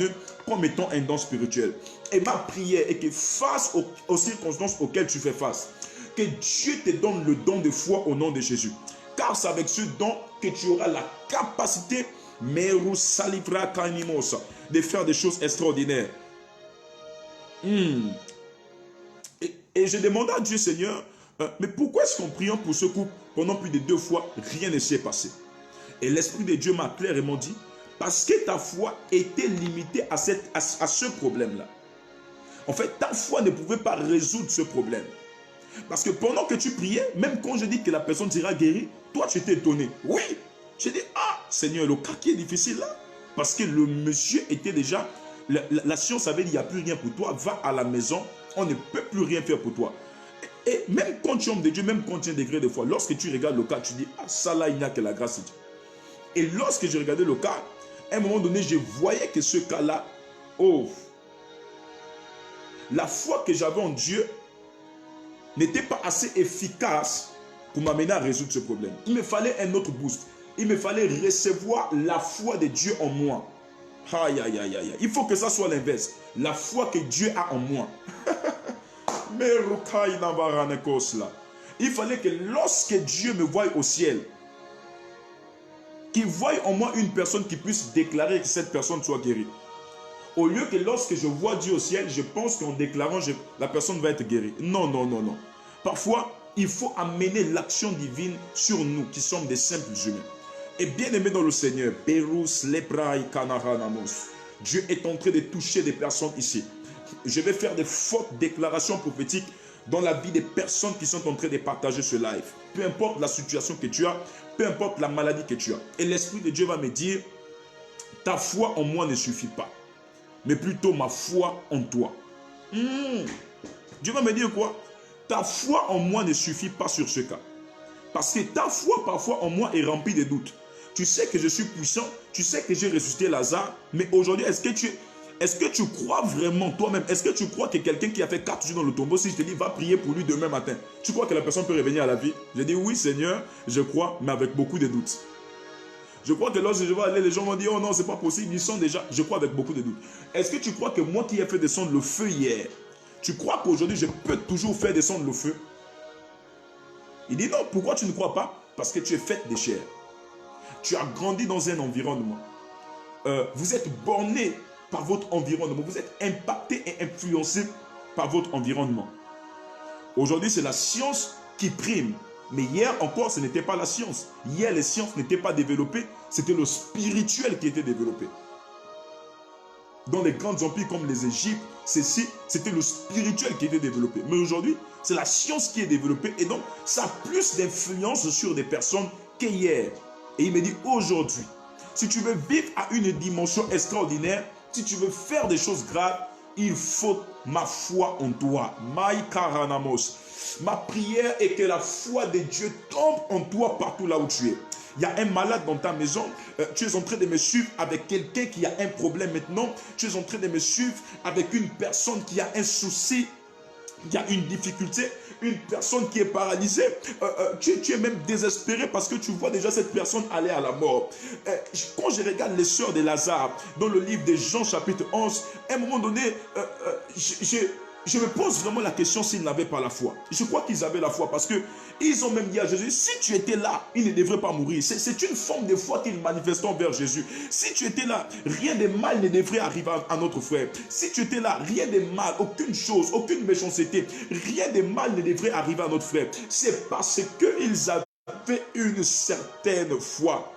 eux, comme étant un don spirituel. Et ma prière est que face aux circonstances auxquelles tu fais face, que Dieu te donne le don de foi au nom de Jésus. Car c'est avec ce don que tu auras la capacité de faire des choses extraordinaires. Et je demandais à Dieu, Seigneur, mais pourquoi est-ce qu'en priant pour ce couple, pendant plus de 2 fois, rien ne s'est passé? Et l'Esprit de Dieu m'a clairement dit, parce que ta foi était limitée à ce problème-là. En fait, ta foi ne pouvait pas résoudre ce problème. Parce que pendant que tu priais, même quand je dis que la personne sera guérie, toi tu étais étonné. Oui, j'ai dit, ah Seigneur, le cas qui est difficile là. Parce que le monsieur était déjà, la science avait dit, il n'y a plus rien pour toi, va à la maison, on ne peut plus rien faire pour toi. Et même quand tu es homme de Dieu, même quand tu es un degré de foi, lorsque tu regardes le cas, tu dis, ah ça là, il n'y a que la grâce de Dieu. Et lorsque je regardais le cas, à un moment donné, je voyais que ce cas-là, oh, la foi que j'avais en Dieu n'était pas assez efficace pour m'amener à résoudre ce problème. Il me fallait un autre boost. Il me fallait recevoir la foi de Dieu en moi. Aïe, aïe, aïe, aïe. Il faut que ça soit l'inverse. La foi que Dieu a en moi. Il fallait que lorsque Dieu me voie au ciel, qu'il voie en moi une personne qui puisse déclarer que cette personne soit guérie. Au lieu que lorsque je vois Dieu au ciel, je pense qu'en déclarant, la personne va être guérie. Non, non, non, non. Parfois, il faut amener l'action divine sur nous qui sommes des simples humains. Et bien aimé dans le Seigneur, Dieu est en train de toucher des personnes ici. Je vais faire des fortes déclarations prophétiques dans la vie des personnes qui sont en train de partager ce live. Peu importe la situation que tu as, peu importe la maladie que tu as. Et l'Esprit de Dieu va me dire, ta foi en moi ne suffit pas, mais plutôt ma foi en toi. Dieu va me dire quoi? Ta foi en moi ne suffit pas sur ce cas. Parce que ta foi parfois en moi est remplie de doutes. Tu sais que je suis puissant, tu sais que j'ai ressuscité Lazare, mais aujourd'hui, est-ce que tu crois vraiment toi-même? Est-ce que tu crois que quelqu'un qui a fait 4 jours dans le tombeau, si je te dis va prier pour lui demain matin, tu crois que la personne peut revenir à la vie? Je dis oui Seigneur, je crois, mais avec beaucoup de doutes. Je crois que lorsque je vais aller, les gens vont dire oh non, c'est pas possible, ils sont déjà, je crois avec beaucoup de doutes. Est-ce que tu crois que moi qui ai fait descendre le feu hier, tu crois qu'aujourd'hui je peux toujours faire descendre le feu? Il dit non, pourquoi tu ne crois pas? Parce que tu es faite de chair. Tu as grandi dans un environnement. Vous êtes borné par votre environnement. Vous êtes impacté et influencé par votre environnement. Aujourd'hui, c'est la science qui prime. Mais hier encore, ce n'était pas la science. Hier, les sciences n'étaient pas développées. C'était le spirituel qui était développé. Dans les grands empires comme les Égyptes, c'était le spirituel qui était développé. Mais aujourd'hui, c'est la science qui est développée. Et donc, ça a plus d'influence sur des personnes qu'hier. Et il me dit aujourd'hui, si tu veux vivre à une dimension extraordinaire, si tu veux faire des choses graves, il faut ma foi en toi. Ma prière est que la foi de Dieu tombe en toi partout là où tu es. Il y a un malade dans ta maison, tu es en train de me suivre avec quelqu'un qui a un problème maintenant, tu es en train de me suivre avec une personne qui a un souci, qui a une difficulté, une personne qui est paralysée, tu es même désespéré parce que tu vois déjà cette personne aller à la mort. Quand je regarde les sœurs de Lazare dans le livre de Jean chapitre 11, à un moment donné, je me pose vraiment la question s'ils n'avaient pas la foi. Je crois qu'ils avaient la foi parce qu'ils ont même dit à Jésus, si tu étais là, il ne devrait pas mourir. C'est une forme de foi qu'ils manifestent envers Jésus. Si tu étais là, rien de mal ne devrait arriver à notre frère. Si tu étais là, rien de mal, aucune chose, aucune méchanceté, rien de mal ne devrait arriver à notre frère. C'est parce qu'ils avaient une certaine foi.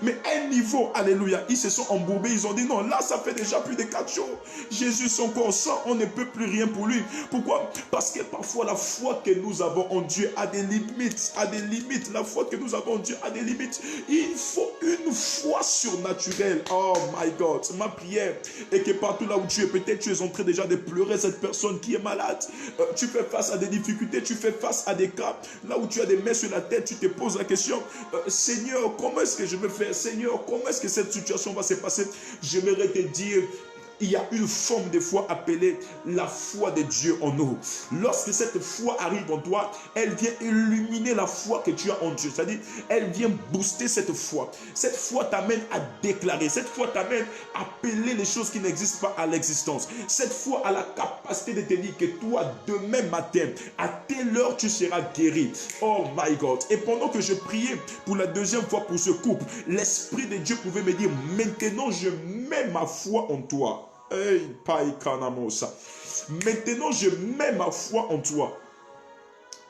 Mais à un niveau, alléluia, ils se sont embourbés, ils ont dit non, là ça fait déjà plus de 4 jours. Jésus son corps sang, on ne peut plus rien pour lui. Pourquoi? Parce que parfois la foi que nous avons en Dieu a des limites, La foi que nous avons en Dieu a des limites. Il faut une foi surnaturelle. Oh my God, ma prière est que partout là où tu es, peut-être tu es en train déjà de pleurer cette personne qui est malade. Tu fais face à des difficultés, tu fais face à des cas. Là où tu as des mains sur la tête, tu te poses la question, Seigneur, comment est-ce que je vais faire? Seigneur, comment est-ce que cette situation va se passer? J'aimerais te dire, il y a une forme de foi appelée la foi de Dieu en nous. Lorsque cette foi arrive en toi, elle vient illuminer la foi que tu as en Dieu. C'est-à-dire, elle vient booster cette foi. Cette foi t'amène à déclarer. Cette foi t'amène à appeler les choses qui n'existent pas à l'existence. Cette foi a la capacité de te dire que toi, demain matin, à telle heure, tu seras guéri. Oh my God. Et pendant que je priais pour la deuxième fois pour ce couple, l'Esprit de Dieu pouvait me dire, maintenant je mets ma foi en toi. Hey, maintenant, je mets ma foi en toi.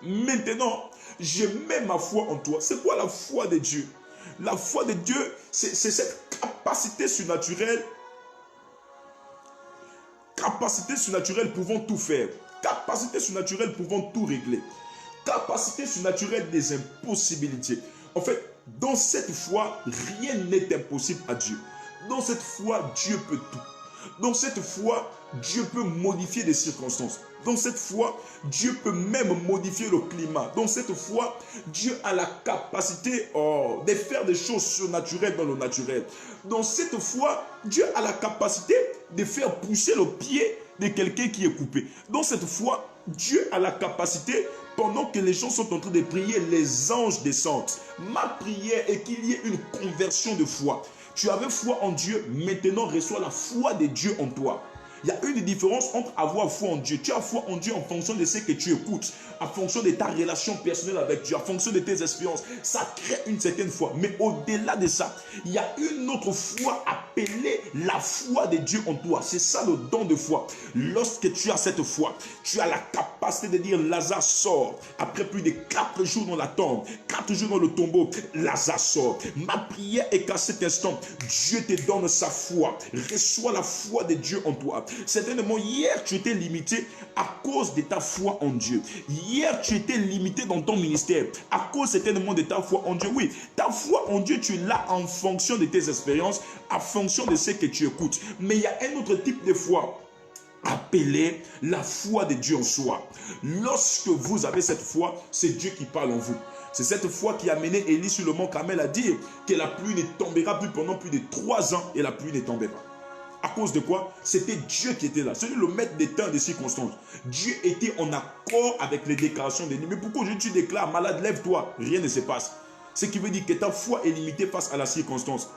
Maintenant, je mets ma foi en toi. C'est quoi la foi de Dieu? La foi de Dieu, c'est cette capacité surnaturelle pouvant tout faire. Capacité surnaturelle pouvant tout régler. capacité surnaturelle des impossibilités. En fait, dans cette foi, rien n'est impossible à Dieu. Dans cette foi, Dieu peut tout. Dans cette foi, Dieu peut modifier les circonstances. Dans cette foi, Dieu peut même modifier le climat. Dans cette foi, Dieu a la capacité de faire des choses surnaturelles dans le naturel. Dans cette foi, Dieu a la capacité de faire pousser le pied de quelqu'un qui est coupé. Dans cette foi, Dieu a la capacité, pendant que les gens sont en train de prier, les anges descendent. Ma prière est qu'il y ait une conversion de foi. Tu avais foi en Dieu, maintenant reçois la foi de Dieu en toi. Il y a une différence entre avoir foi en Dieu. Tu as foi en Dieu en fonction de ce que tu écoutes, en fonction de ta relation personnelle avec Dieu, en fonction de tes expériences. Ça crée une certaine foi. Mais au-delà de ça, il y a une autre foi appelée la foi de Dieu en toi. C'est ça le don de foi. Lorsque tu as cette foi, tu as la capacité de dire Lazare sort. Après plus de 4 jours dans la tombe, 4 jours dans le tombeau, Lazare sort. Ma prière est qu'à cet instant, Dieu te donne sa foi. Reçois la foi de Dieu en toi. Certainement, hier, tu étais limité à cause de ta foi en Dieu. Hier, tu étais limité dans ton ministère à cause certainement de ta foi en Dieu. Oui, ta foi en Dieu, tu l'as en fonction de tes expériences, en fonction de ce que tu écoutes. Mais il y a un autre type de foi appelé la foi de Dieu en soi. Lorsque vous avez cette foi, c'est Dieu qui parle en vous. C'est cette foi qui a mené Élie sur le mont Carmel à dire que la pluie ne tombera plus pendant plus de 3 ans et la pluie ne tombait pas. À cause de quoi? C'était Dieu qui était là. C'est lui le maître des temps et des circonstances. Dieu était en accord avec les déclarations d'Élie. Mais pourquoi tu déclares, malade, lève-toi, rien ne se passe. Ce qui veut dire que ta foi est limitée face à la circonstance.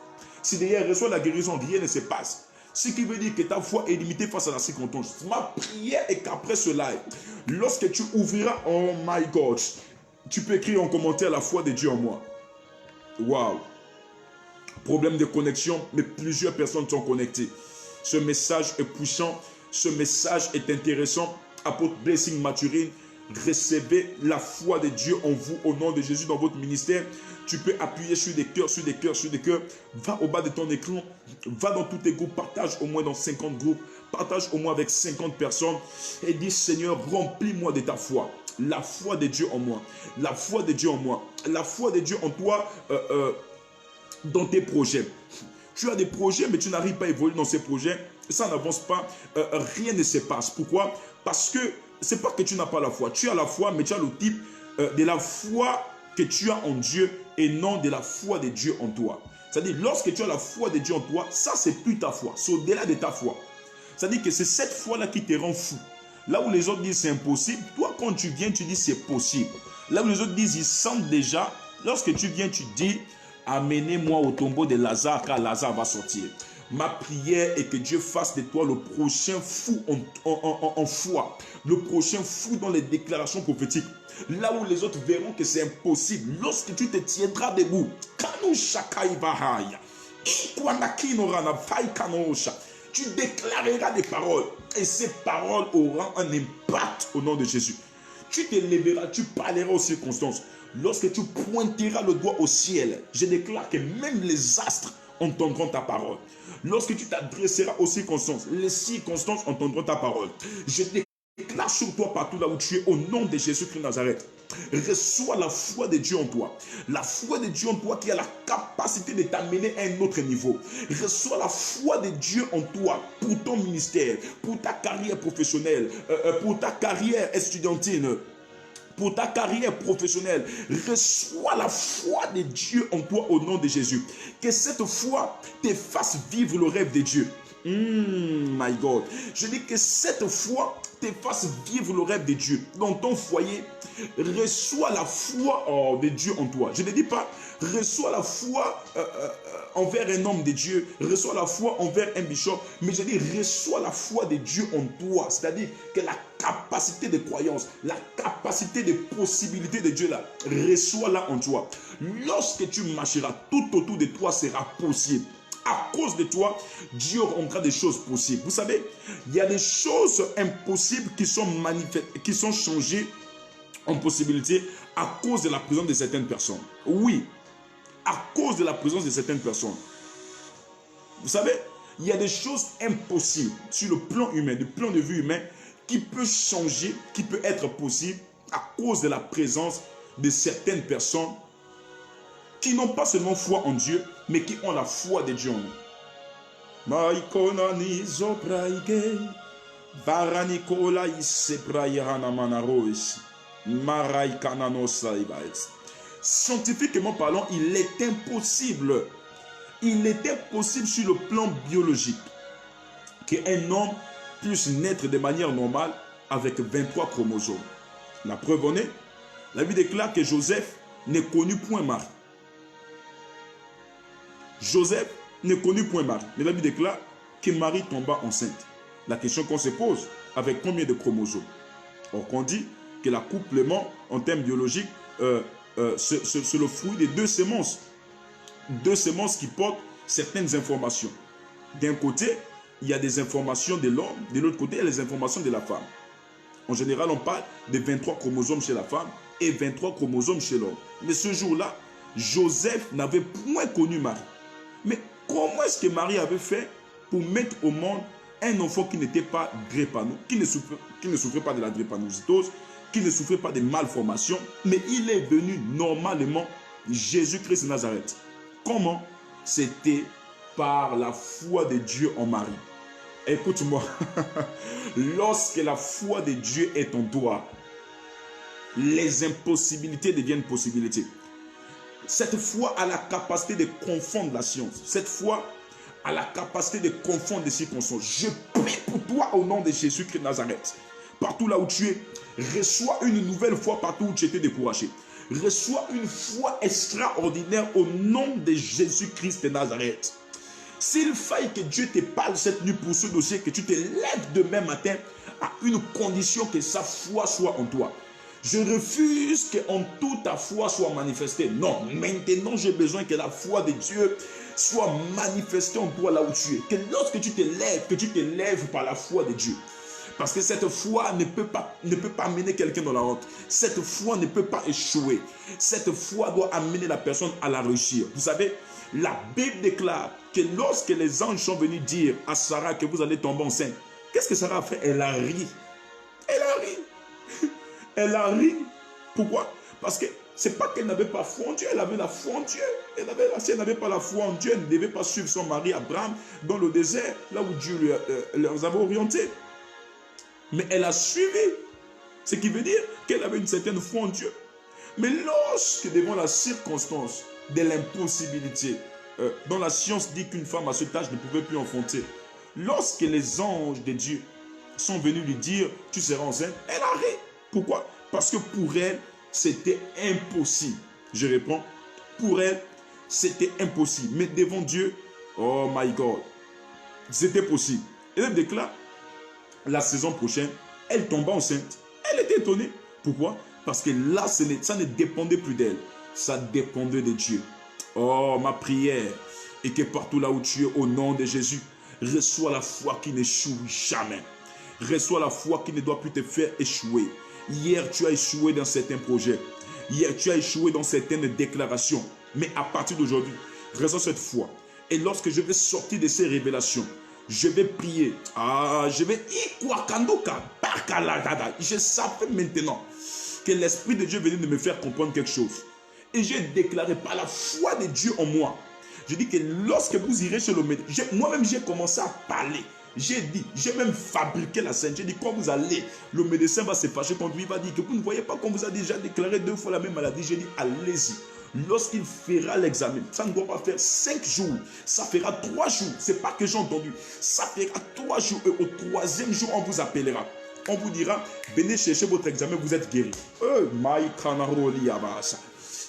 Si derrière reçoit la guérison, rien ne se passe. Ce qui veut dire que ta foi est limitée face à la circonstance. Ma prière est qu'après ce live, lorsque tu ouvriras, oh my God, tu peux écrire en commentaire la foi de Dieu en moi. Waouh! Problème de connexion, mais plusieurs personnes sont connectées. Ce message est puissant, ce message est intéressant. Apôtre Blessing Mathurine, recevez la foi de Dieu en vous au nom de Jésus dans votre ministère. Tu peux appuyer sur des cœurs, sur des cœurs, sur des cœurs. Va au bas de ton écran, va dans tous tes groupes, partage au moins dans 50 groupes, partage au moins avec 50 personnes et dis Seigneur, remplis-moi de ta foi. La foi de Dieu en moi, la foi de Dieu en moi, la foi de Dieu en toi dans tes projets. Tu as des projets, mais tu n'arrives pas à évoluer dans ces projets. Ça n'avance pas. Rien ne se passe. Pourquoi? Parce que ce n'est pas que tu n'as pas la foi. Tu as la foi, mais tu as le type de la foi que tu as en Dieu et non de la foi de Dieu en toi. C'est-à-dire, lorsque tu as la foi de Dieu en toi, ça, c'est plus ta foi. C'est au-delà de ta foi. C'est-à-dire que c'est cette foi-là qui te rend fou. Là où les autres disent c'est impossible, toi, quand tu viens, tu dis c'est possible. Là où les autres disent ils sentent déjà, lorsque tu viens, tu dis amenez-moi au tombeau de Lazare, car Lazare va sortir. Ma prière est que Dieu fasse de toi le prochain fou en foi. Le prochain fou dans les déclarations prophétiques. Là où les autres verront que c'est impossible. Lorsque tu te tiendras debout. Tu déclareras des paroles. Et ces paroles auront un impact au nom de Jésus. Tu te lèveras, tu parleras aux circonstances. Lorsque tu pointeras le doigt au ciel, je déclare que même les astres entendront ta parole. Lorsque tu t'adresseras aux circonstances, les circonstances entendront ta parole. Je déclare sur toi partout là où tu es, au nom de Jésus-Christ de Nazareth. Reçois la foi de Dieu en toi. La foi de Dieu en toi qui a la capacité de t'amener à un autre niveau. Reçois la foi de Dieu en toi pour ton ministère, pour ta carrière professionnelle, pour ta carrière estudiantine, pour ta carrière professionnelle. Reçois la foi de Dieu en toi au nom de Jésus. Que cette foi te fasse vivre le rêve de Dieu. My God. Je dis que cette foi te fasse vivre le rêve de Dieu. Dans ton foyer, reçois la foi de Dieu en toi. Je ne dis pas, reçois la foi envers un homme de Dieu, reçois la foi envers un bishop, mais je dis, reçois la foi de Dieu en toi. C'est-à-dire que la capacité de croyance, la capacité de possibilité de Dieu là, reçois-la en toi. Lorsque tu marcheras, tout autour de toi sera possible. À cause de toi, Dieu rendra des choses possibles. Vous savez, il y a des choses impossibles qui sont changées en possibilité à cause de la présence de certaines personnes. Oui, à cause de la présence de certaines personnes. Vous savez, il y a des choses impossibles sur le plan humain, du plan de vue humain, qui peut changer, qui peut être possible à cause de la présence de certaines personnes qui n'ont pas seulement foi en Dieu, mais qui ont la foi de Dieu en nous. Scientifiquement parlant, il est impossible sur le plan biologique qu'un homme puisse naître de manière normale avec 23 chromosomes. La preuve en est, la Bible déclare que Joseph ne connut point Marie. Joseph ne connut point Marie, mais la Bible déclare que Marie tomba enceinte. La question qu'on se pose, avec combien de chromosomes? Or, qu'on dit que l'accouplement en termes biologiques, c'est le fruit des deux semences. Deux semences qui portent certaines informations. D'un côté, il y a des informations de l'homme, de l'autre côté, il y a les informations de la femme. En général, on parle de 23 chromosomes chez la femme et 23 chromosomes chez l'homme. Mais ce jour-là, Joseph n'avait point connu Marie. Mais comment est-ce que Marie avait fait pour mettre au monde un enfant qui n'était pas drépano, qui ne souffrait pas de la drépanocytose, qui ne souffrait pas de malformations, mais il est venu normalement Jésus-Christ de Nazareth. Comment? C'était par la foi de Dieu en Marie. Écoute-moi, lorsque la foi de Dieu est en toi, les impossibilités deviennent possibilités. Cette foi a la capacité de confondre la science. Cette foi a la capacité de confondre les circonstances. Je prie pour toi au nom de Jésus-Christ de Nazareth. Partout là où tu es, reçois une nouvelle foi partout où tu étais découragé. Reçois une foi extraordinaire au nom de Jésus-Christ de Nazareth. S'il faille que Dieu te parle cette nuit pour ce dossier, que tu te lèves demain matin à une condition que sa foi soit en toi. Je refuse qu'en toute ta foi soit manifestée. Non, maintenant j'ai besoin que la foi de Dieu soit manifestée en toi là où tu es. Que lorsque tu te lèves par la foi de Dieu. Parce que cette foi ne peut pas amener quelqu'un dans la honte. Cette foi ne peut pas échouer. Cette foi doit amener la personne à la réussir. Vous savez, la Bible déclare que lorsque les anges sont venus dire à Sarah que vous allez tomber enceinte, qu'est-ce que Sarah a fait? Elle a ri. Elle a ri. Elle a ri. Pourquoi? Parce que c'est pas qu'elle n'avait pas foi en Dieu, elle avait la foi en Dieu. Si elle n'avait pas la foi en Dieu, elle ne devait pas suivre son mari Abraham dans le désert, là où Dieu les avait orientés. Mais elle a suivi. Ce qui veut dire qu'elle avait une certaine foi en Dieu. Mais lorsque devant la circonstance de l'impossibilité, dont la science dit qu'une femme à cet âge ne pouvait plus enfanter, lorsque les anges de Dieu sont venus lui dire « tu seras enceinte », elle a ri. Pourquoi? Parce que pour elle, c'était impossible. Je réponds, pour elle, c'était impossible. Mais devant Dieu, oh my God, c'était possible. Et elle déclare, la saison prochaine, elle tomba enceinte. Elle était étonnée. Pourquoi? Parce que là, ça ne dépendait plus d'elle. Ça dépendait de Dieu. Oh, ma prière est que partout là où tu es, au nom de Jésus, reçois la foi qui n'échoue jamais. Reçois la foi qui ne doit plus te faire échouer. Hier, tu as échoué dans certains projets. Hier, tu as échoué dans certaines déclarations. Mais à partir d'aujourd'hui, reçois cette foi. Et lorsque je vais sortir de ces révélations, je vais prier. Je vais je savais maintenant que l'Esprit de Dieu venait de me faire comprendre quelque chose. Et j'ai déclaré par la foi de Dieu en moi. Je dis que lorsque vous irez chez le médecin, moi-même j'ai commencé à parler. J'ai dit, j'ai même fabriqué la scène. J'ai dit, quand vous allez, le médecin va se fâcher contre lui. Il va dire que vous ne voyez pas qu'on vous a déjà déclaré 2 fois la même maladie. J'ai dit, allez-y. Lorsqu'il fera l'examen, ça ne doit pas faire 5 jours. Ça fera 3 jours. Ce n'est pas que j'ai entendu. Ça fera 3 jours. Et au 3e jour, on vous appellera. On vous dira, venez chercher votre examen, vous êtes guéri.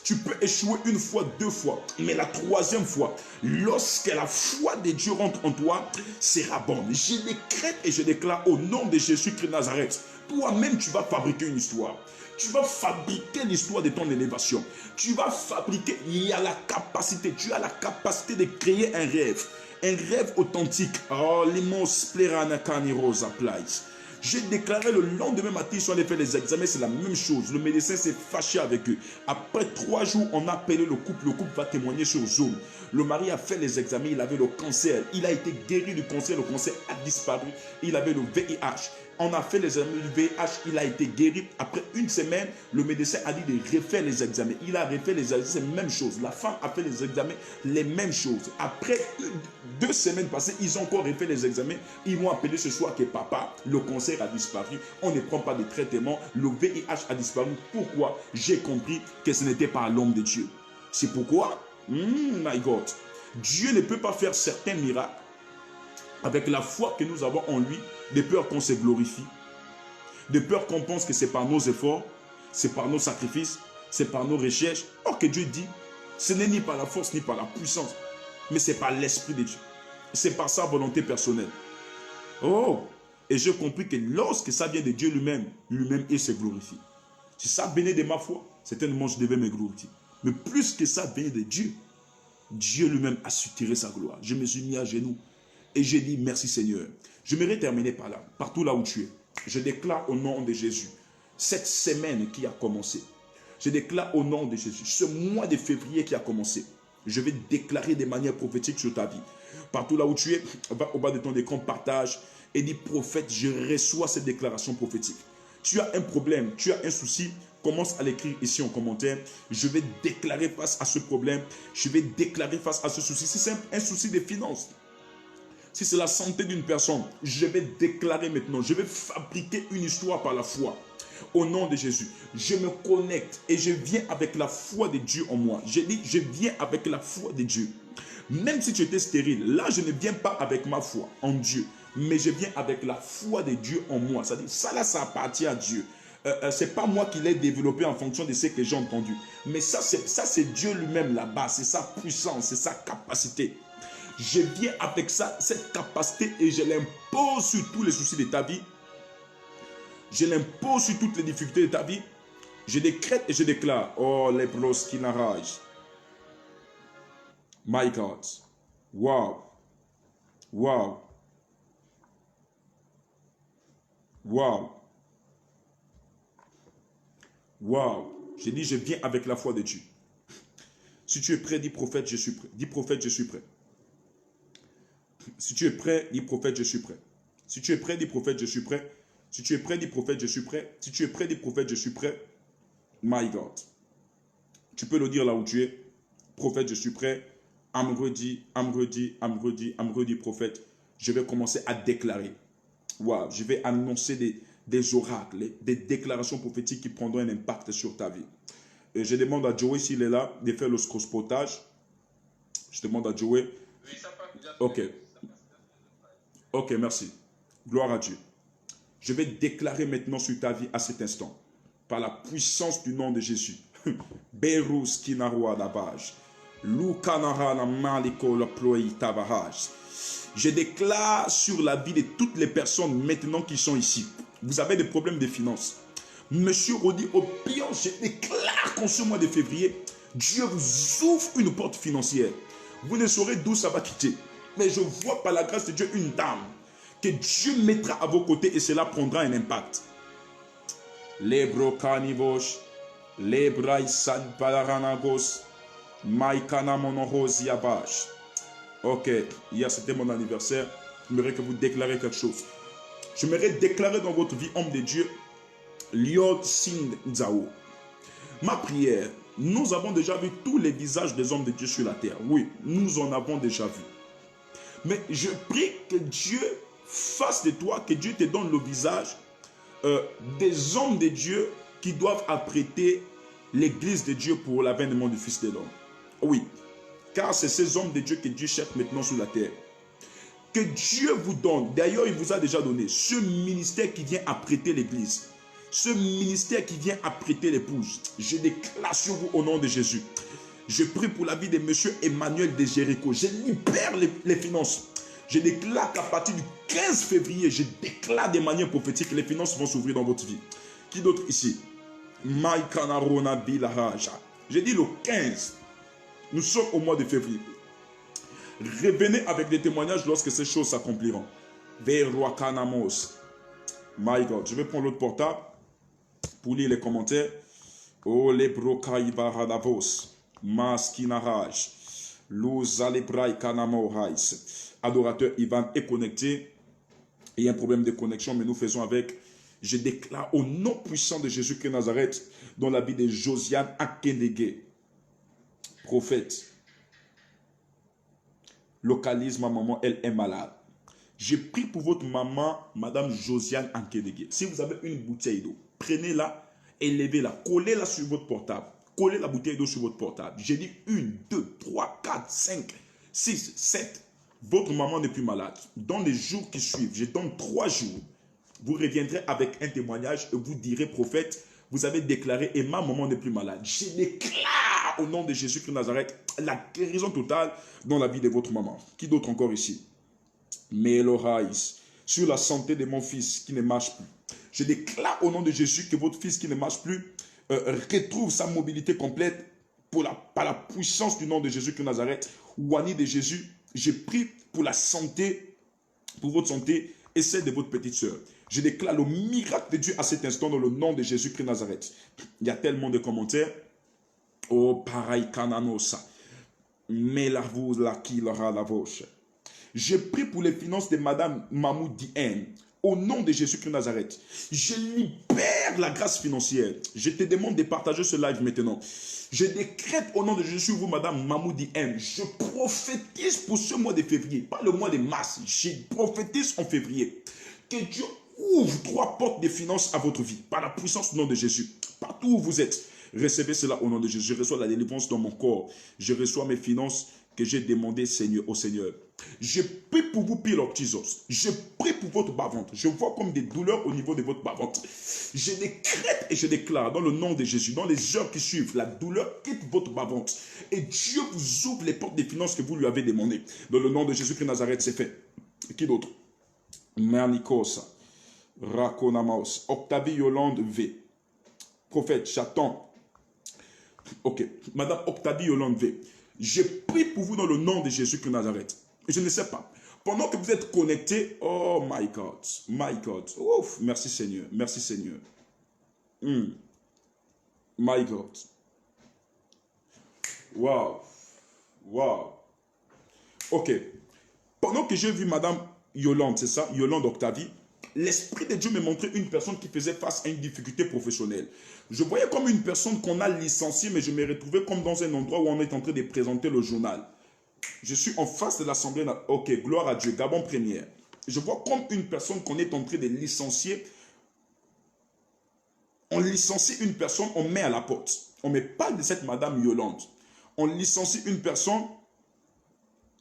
Tu peux échouer 1 fois, 2 fois, mais la 3e fois, lorsque la foi de Dieu rentre en toi, sera bon. Je décrète et je déclare au nom de Jésus-Christ de Nazareth, toi-même tu vas fabriquer une histoire. Tu vas fabriquer l'histoire de ton élévation. Tu vas fabriquer, il y a la capacité, tu as la capacité de créer un rêve authentique. Oh, l'immense pléranakani rosa place. J'ai déclaré le lendemain matin, ils sont allés faire les examens, c'est la même chose. Le médecin s'est fâché avec eux. Après 3 jours, on a appelé le couple va témoigner sur Zoom. Le mari a fait les examens, il avait le cancer. Il a été guéri du cancer, le cancer a disparu. Il avait le VIH. On a fait les examens du VIH, il a été guéri. Après 1 semaine, le médecin a dit de refaire les examens. Il a refait les examens, c'est la même chose. La femme a fait les examens, les mêmes choses. Après 2 semaines passées, ils ont encore refait les examens. Ils m'ont appelé ce soir que papa, le cancer a disparu. On ne prend pas de traitement. Le VIH a disparu. Pourquoi? J'ai compris que ce n'était pas l'homme de Dieu. C'est pourquoi, my God, Dieu ne peut pas faire certains miracles avec la foi que nous avons en lui, de peur qu'on se glorifie, de peur qu'on pense que c'est par nos efforts, c'est par nos sacrifices, c'est par nos recherches. Or que Dieu dit, ce n'est ni par la force ni par la puissance, mais c'est par l'Esprit de Dieu. C'est par sa volonté personnelle. Oh, et j'ai compris que lorsque ça vient de Dieu lui-même, il se glorifie. Si ça venait de ma foi, certainement je devais me glorifier. Mais plus que ça venait de Dieu, Dieu lui-même a su tirer sa gloire. Je me suis mis à genoux et j'ai dit merci Seigneur. Je m'aimerais terminer par là, partout là où tu es. Je déclare au nom de Jésus, cette semaine qui a commencé, je déclare au nom de Jésus, ce mois de février qui a commencé, je vais déclarer de manière prophétique sur ta vie. Partout là où tu es, va au bas de ton écran, partage et dis prophète, je reçois cette déclaration prophétique. Tu as un problème, tu as un souci, commence à l'écrire ici en commentaire. Je vais déclarer face à ce problème, je vais déclarer face à ce souci. Si c'est un souci de finances, si c'est la santé d'une personne, je vais déclarer maintenant, je vais fabriquer une histoire par la foi. Au nom de Jésus, je me connecte et je viens avec la foi de Dieu en moi. Je dis, je viens avec la foi de Dieu. Même si tu étais stérile, là je ne viens pas avec ma foi en Dieu, mais je viens avec la foi de Dieu en moi. C'est-à-dire, ça là, ça appartient à Dieu. C'est pas moi qui l'ai développé en fonction de ce que j'ai entendu. Mais ça c'est Dieu lui-même là-bas. C'est sa puissance, c'est sa capacité. Je viens avec ça, cette capacité et je l'impose sur tous les soucis de ta vie. Je l'impose sur toutes les difficultés de ta vie. Je décrète et je déclare. Oh, les bros qui n'arragent. My God. Wow. Wow. Wow. Wow. J'ai dit, je viens avec la foi de Dieu. Si tu es prêt, dis prophète, je suis prêt. Dis prophète, je suis prêt. Si tu es prêt, dis prophète, je suis prêt. Si tu es prêt, dis prophète, je suis prêt. Si tu es prêt, dis prophète, je suis prêt. Si tu es prêt, dis prophète, je suis prêt. My God. Tu peux le dire là où tu es. Prophète, je suis prêt. Amredi, prophète. Je vais commencer à déclarer. Wow. Je vais annoncer des oracles, des déclarations prophétiques qui prendront un impact sur ta vie. Et je demande à Joey, s'il est là, de faire le scropotage. Je demande à Joey. Oui, ça passe déjà. Ok. Ok, merci. Gloire à Dieu. Je vais déclarer maintenant sur ta vie à cet instant, par la puissance du nom de Jésus. Berus kinarwa dabaj. Lukanara na maliko la ploi tabaraj. Je déclare sur la vie de toutes les personnes maintenant qui sont ici. Vous avez des problèmes de finances. Monsieur Rodi Opion, je déclare qu'en ce mois de février, Dieu vous ouvre une porte financière. Vous ne saurez d'où ça va quitter. Mais je vois par la grâce de Dieu une dame que Dieu mettra à vos côtés et cela prendra un impact. Les brocanivos, les braisan palaranagos, maikana monoros yabash. Ok, hier c'était mon anniversaire. J'aimerais que vous déclarez quelque chose. J'aimerais déclarer dans votre vie, homme de Dieu, Liot Sin Nzao. Ma prière, nous avons déjà vu tous les visages des hommes de Dieu sur la terre. Oui, nous en avons déjà vu. Mais je prie que Dieu fasse de toi, que Dieu te donne le visage des hommes de Dieu qui doivent apprêter l'église de Dieu pour l'avènement du Fils de l'homme. Oui, car c'est ces hommes de Dieu que Dieu cherche maintenant sur la terre. Que Dieu vous donne, d'ailleurs il vous a déjà donné, ce ministère qui vient apprêter l'église. Ce ministère qui vient apprêter l'épouse. Je déclare sur vous au nom de Jésus. Je prie pour la vie de monsieur Emmanuel de Jéricho. Je libère les finances. Je déclare qu'à partir du 15 février, je déclare de manière prophétique que les finances vont s'ouvrir dans votre vie. Qui d'autre ici? J'ai dit le 15. Nous sommes au mois de février. Revenez avec des témoignages lorsque ces choses s'accompliront. My God. Je vais prendre l'autre portable pour lire les commentaires. Oh, les brocaïbaradavos. Maskinaraj. Luzalebrai kanamorhais. Adorateur Ivan est connecté. Il y a un problème de connexion, mais nous faisons avec. Je déclare au nom puissant de Jésus-Christ de Nazareth, dans la vie de Josiane Akenege, prophète. Localise ma maman, elle est malade. Je prie pour votre maman, Madame Josiane Akenege. Si vous avez une bouteille d'eau, prenez-la, élevez-la, collez-la sur votre portable. Collez la bouteille d'eau sur votre portable. J'ai dit 1, 2, 3, 4, 5, 6, 7. Votre maman n'est plus malade. Dans les jours qui suivent, je donne 3 jours. Vous reviendrez avec un témoignage et vous direz, prophète, vous avez déclaré et ma maman n'est plus malade. Je déclare au nom de Jésus-Christ de Nazareth la guérison totale dans la vie de votre maman. Qui d'autre encore ici? Meloraïs, sur la santé de mon fils qui ne marche plus. Je déclare au nom de Jésus que votre fils qui ne marche plus retrouve sa mobilité complète par la puissance du nom de Jésus-Christ de Nazareth. Wani de Jésus, je prie pour la santé, pour votre santé et celle de votre petite sœur. Je déclare le miracle de Dieu à cet instant dans le nom de Jésus-Christ de Nazareth. Il y a tellement de commentaires. Oh, pareil, kananosa. Mais la vous la qui l'aura la voche. Je prie pour les finances de Madame Mamou Dien. Au nom de Jésus-Christ de Nazareth, je libère la grâce financière. Je te demande de partager ce live maintenant. Je décrète au nom de Jésus, vous, Madame Mamoudi M. Je prophétise pour ce mois de février, pas le mois de mars. Je prophétise en février. Que Dieu ouvre 3 portes de finances à votre vie, par la puissance du nom de Jésus. Partout où vous êtes, recevez cela au nom de Jésus. Je reçois la délivrance dans mon corps. Je reçois mes finances que j'ai demandé au Seigneur. Je prie pour vous, Piloptisos. Je prie pour votre bas-ventre. Je vois comme des douleurs au niveau de votre bas-ventre. Je décrète et je déclare dans le nom de Jésus, dans les heures qui suivent, la douleur quitte votre bas-ventre. Et Dieu vous ouvre les portes des finances que vous lui avez demandées. Dans le nom de Jésus-Christ de Nazareth, c'est fait. Qui d'autre? Mernikos, Rakonamaos, Octavie Yolande V. Prophète, j'attends. Ok, Madame Octavie Yolande V. Je prie pour vous dans le nom de Jésus-Christ de Nazareth. Je ne sais pas. Pendant que vous êtes connectés, oh my God. Ouf, merci Seigneur, merci Seigneur. My God. Wow. Ok. Pendant que j'ai vu Madame Yolande, c'est ça, Yolande Octavie, l'Esprit de Dieu me montrait une personne qui faisait face à une difficulté professionnelle. Je voyais comme une personne qu'on a licenciée, mais je me retrouvais comme dans un endroit où on est en train de présenter le journal. Je suis en face de l'Assemblée. Ok, gloire à Dieu. Gabon première. Je vois comme une personne qu'on est en train de licencier. On licencie une personne, on met à la porte. On me parle de cette Madame Yolande. On licencie une personne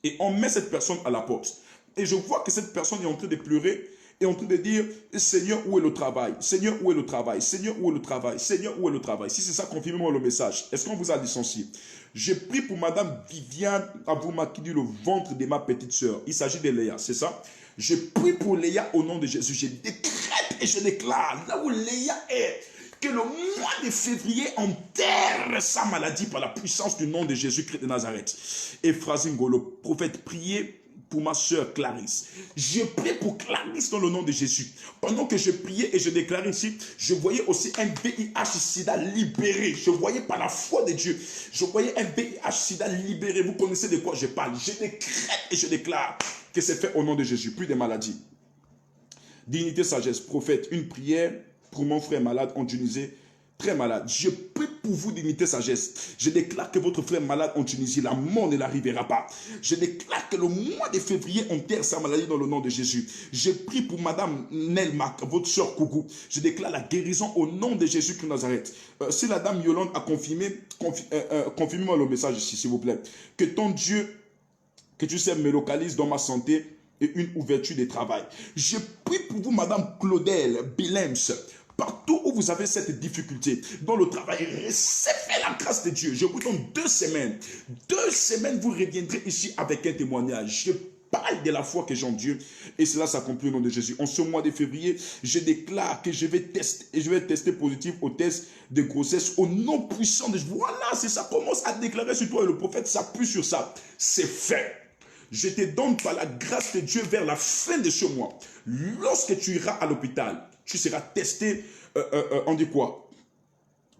et on met cette personne à la porte. Et je vois que cette personne est en train de pleurer. Et en train de dire, Seigneur, où est le travail? Seigneur, où est le travail? Seigneur, où est le travail? Seigneur, où est le travail? Si c'est ça, confirmez-moi le message. Est-ce qu'on vous a licencié? Je prie pour Madame Viviane Abouma qui dit le ventre de ma petite sœur. Il s'agit de Léa, c'est ça? Je prie pour Léa au nom de Jésus. Je décrète et je déclare, là où Léa est, que le mois de février enterre sa maladie par la puissance du nom de Jésus-Christ de Nazareth. Et Phrasingo, le prophète, priait pour ma soeur Clarisse. Je prie pour Clarisse dans le nom de Jésus. Pendant que je priais et je déclarais ici, je voyais aussi un VIH-Sida libéré. Je voyais par la foi de Dieu, je voyais un VIH-Sida libéré. Vous connaissez de quoi je parle. Je décrète et je déclare que c'est fait au nom de Jésus. Plus de maladies. Dignité, sagesse, prophète, une prière pour mon frère malade en Tunisie. Très malade. Je prie pour vous, dignité, sagesse. Je déclare que votre frère malade en Tunisie, la mort ne l'arrivera pas. Je déclare que le mois de février enterre sa maladie dans le nom de Jésus. Je prie pour Madame Nelmak, votre soeur Kougou. Je déclare la guérison au nom de Jésus-Christ de Nazareth. Si la dame Yolande a confirmé, confirmez-moi le message ici, s'il vous plaît. Que ton Dieu, que tu sais, me localise dans ma santé et une ouverture de travail. Je prie pour vous, Madame Claudel Bilems. Partout où vous avez cette difficulté dans le travail, recevez la grâce de Dieu. Je vous donne 2 semaines. 2 semaines, vous reviendrez ici avec un témoignage. Je parle de la foi que j'ai en Dieu et cela s'accomplit au nom de Jésus. En ce mois de février, je déclare que je vais tester positif au test de grossesse au nom puissant de Dieu. Voilà, c'est ça. Commence à déclarer sur toi et le prophète s'appuie sur ça. C'est fait. Je te donne par la grâce de Dieu vers la fin de ce mois. Lorsque tu iras à l'hôpital, tu seras testé, on dit quoi?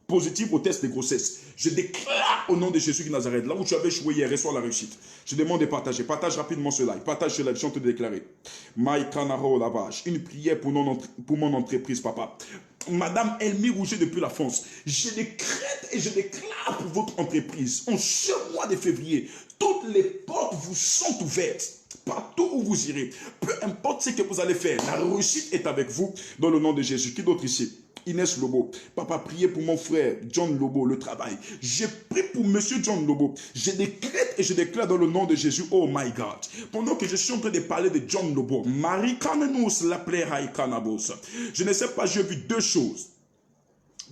Positif au test de grossesse. Je déclare au nom de Jésus de Nazareth, là où tu avais échoué hier, reçois la réussite. Je demande de partager. Partage rapidement ce live. Partage ce live, je te déclarer. Une prière pour mon entreprise, papa. Madame Elmi Rouget depuis la France. Je décrète et je déclare pour votre entreprise. En ce mois de février, toutes les portes vous sont ouvertes. Partout où vous irez, peu importe ce que vous allez faire, la réussite est avec vous dans le nom de Jésus. Qui d'autre ici? Inès Lobo. Papa, priez pour mon frère John Lobo, le travail. Je prie pour monsieur John Lobo. Je décrète et je déclare dans le nom de Jésus, oh my God. Pendant que je suis en train de parler de John Lobo, Marie Kanenous l'appelait Haïkanabos. Je ne sais pas, j'ai vu deux choses.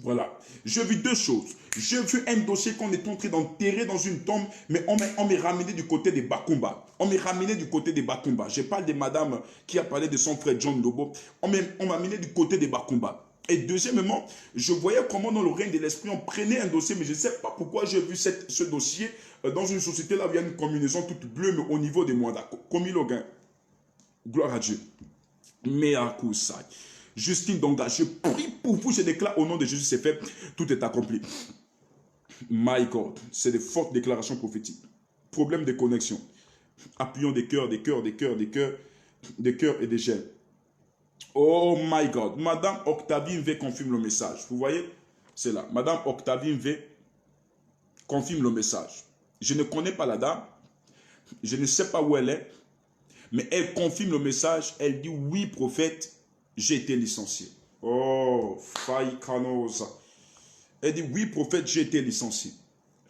Voilà, j'ai vu deux choses. J'ai vu un dossier qu'on est en train d'enterrer dans une tombe, mais on m'a ramené du côté des Bakumba. On m'a ramené du côté des Bakumba. Je parle de madame qui a parlé de son frère John Lobo. On m'a amené du côté des Bakumba. Et deuxièmement, je voyais comment dans le règne de l'esprit, on prenait un dossier, mais je ne sais pas pourquoi j'ai vu ce dossier dans une société là où il y a une combinaison toute bleue, mais au niveau des mois comme il a gloire à Dieu. Meakusai. Justine Donga, je prie pour vous, je déclare au nom de Jésus, c'est fait, tout est accompli. My God, c'est des fortes déclarations prophétiques. Problème de connexion. Appuyons des cœurs, des cœurs, des cœurs, des cœurs, des cœurs et des gènes. Oh my God. Madame Octavine V confirme le message. Vous voyez? C'est là. Madame Octavine V confirme le message. Je ne connais pas la dame. Je ne sais pas où elle est. Mais elle confirme le message. Elle dit, oui, prophète, j'ai été licencié. Oh, Faïkanosa. Elle dit, oui, prophète, j'ai été licencié.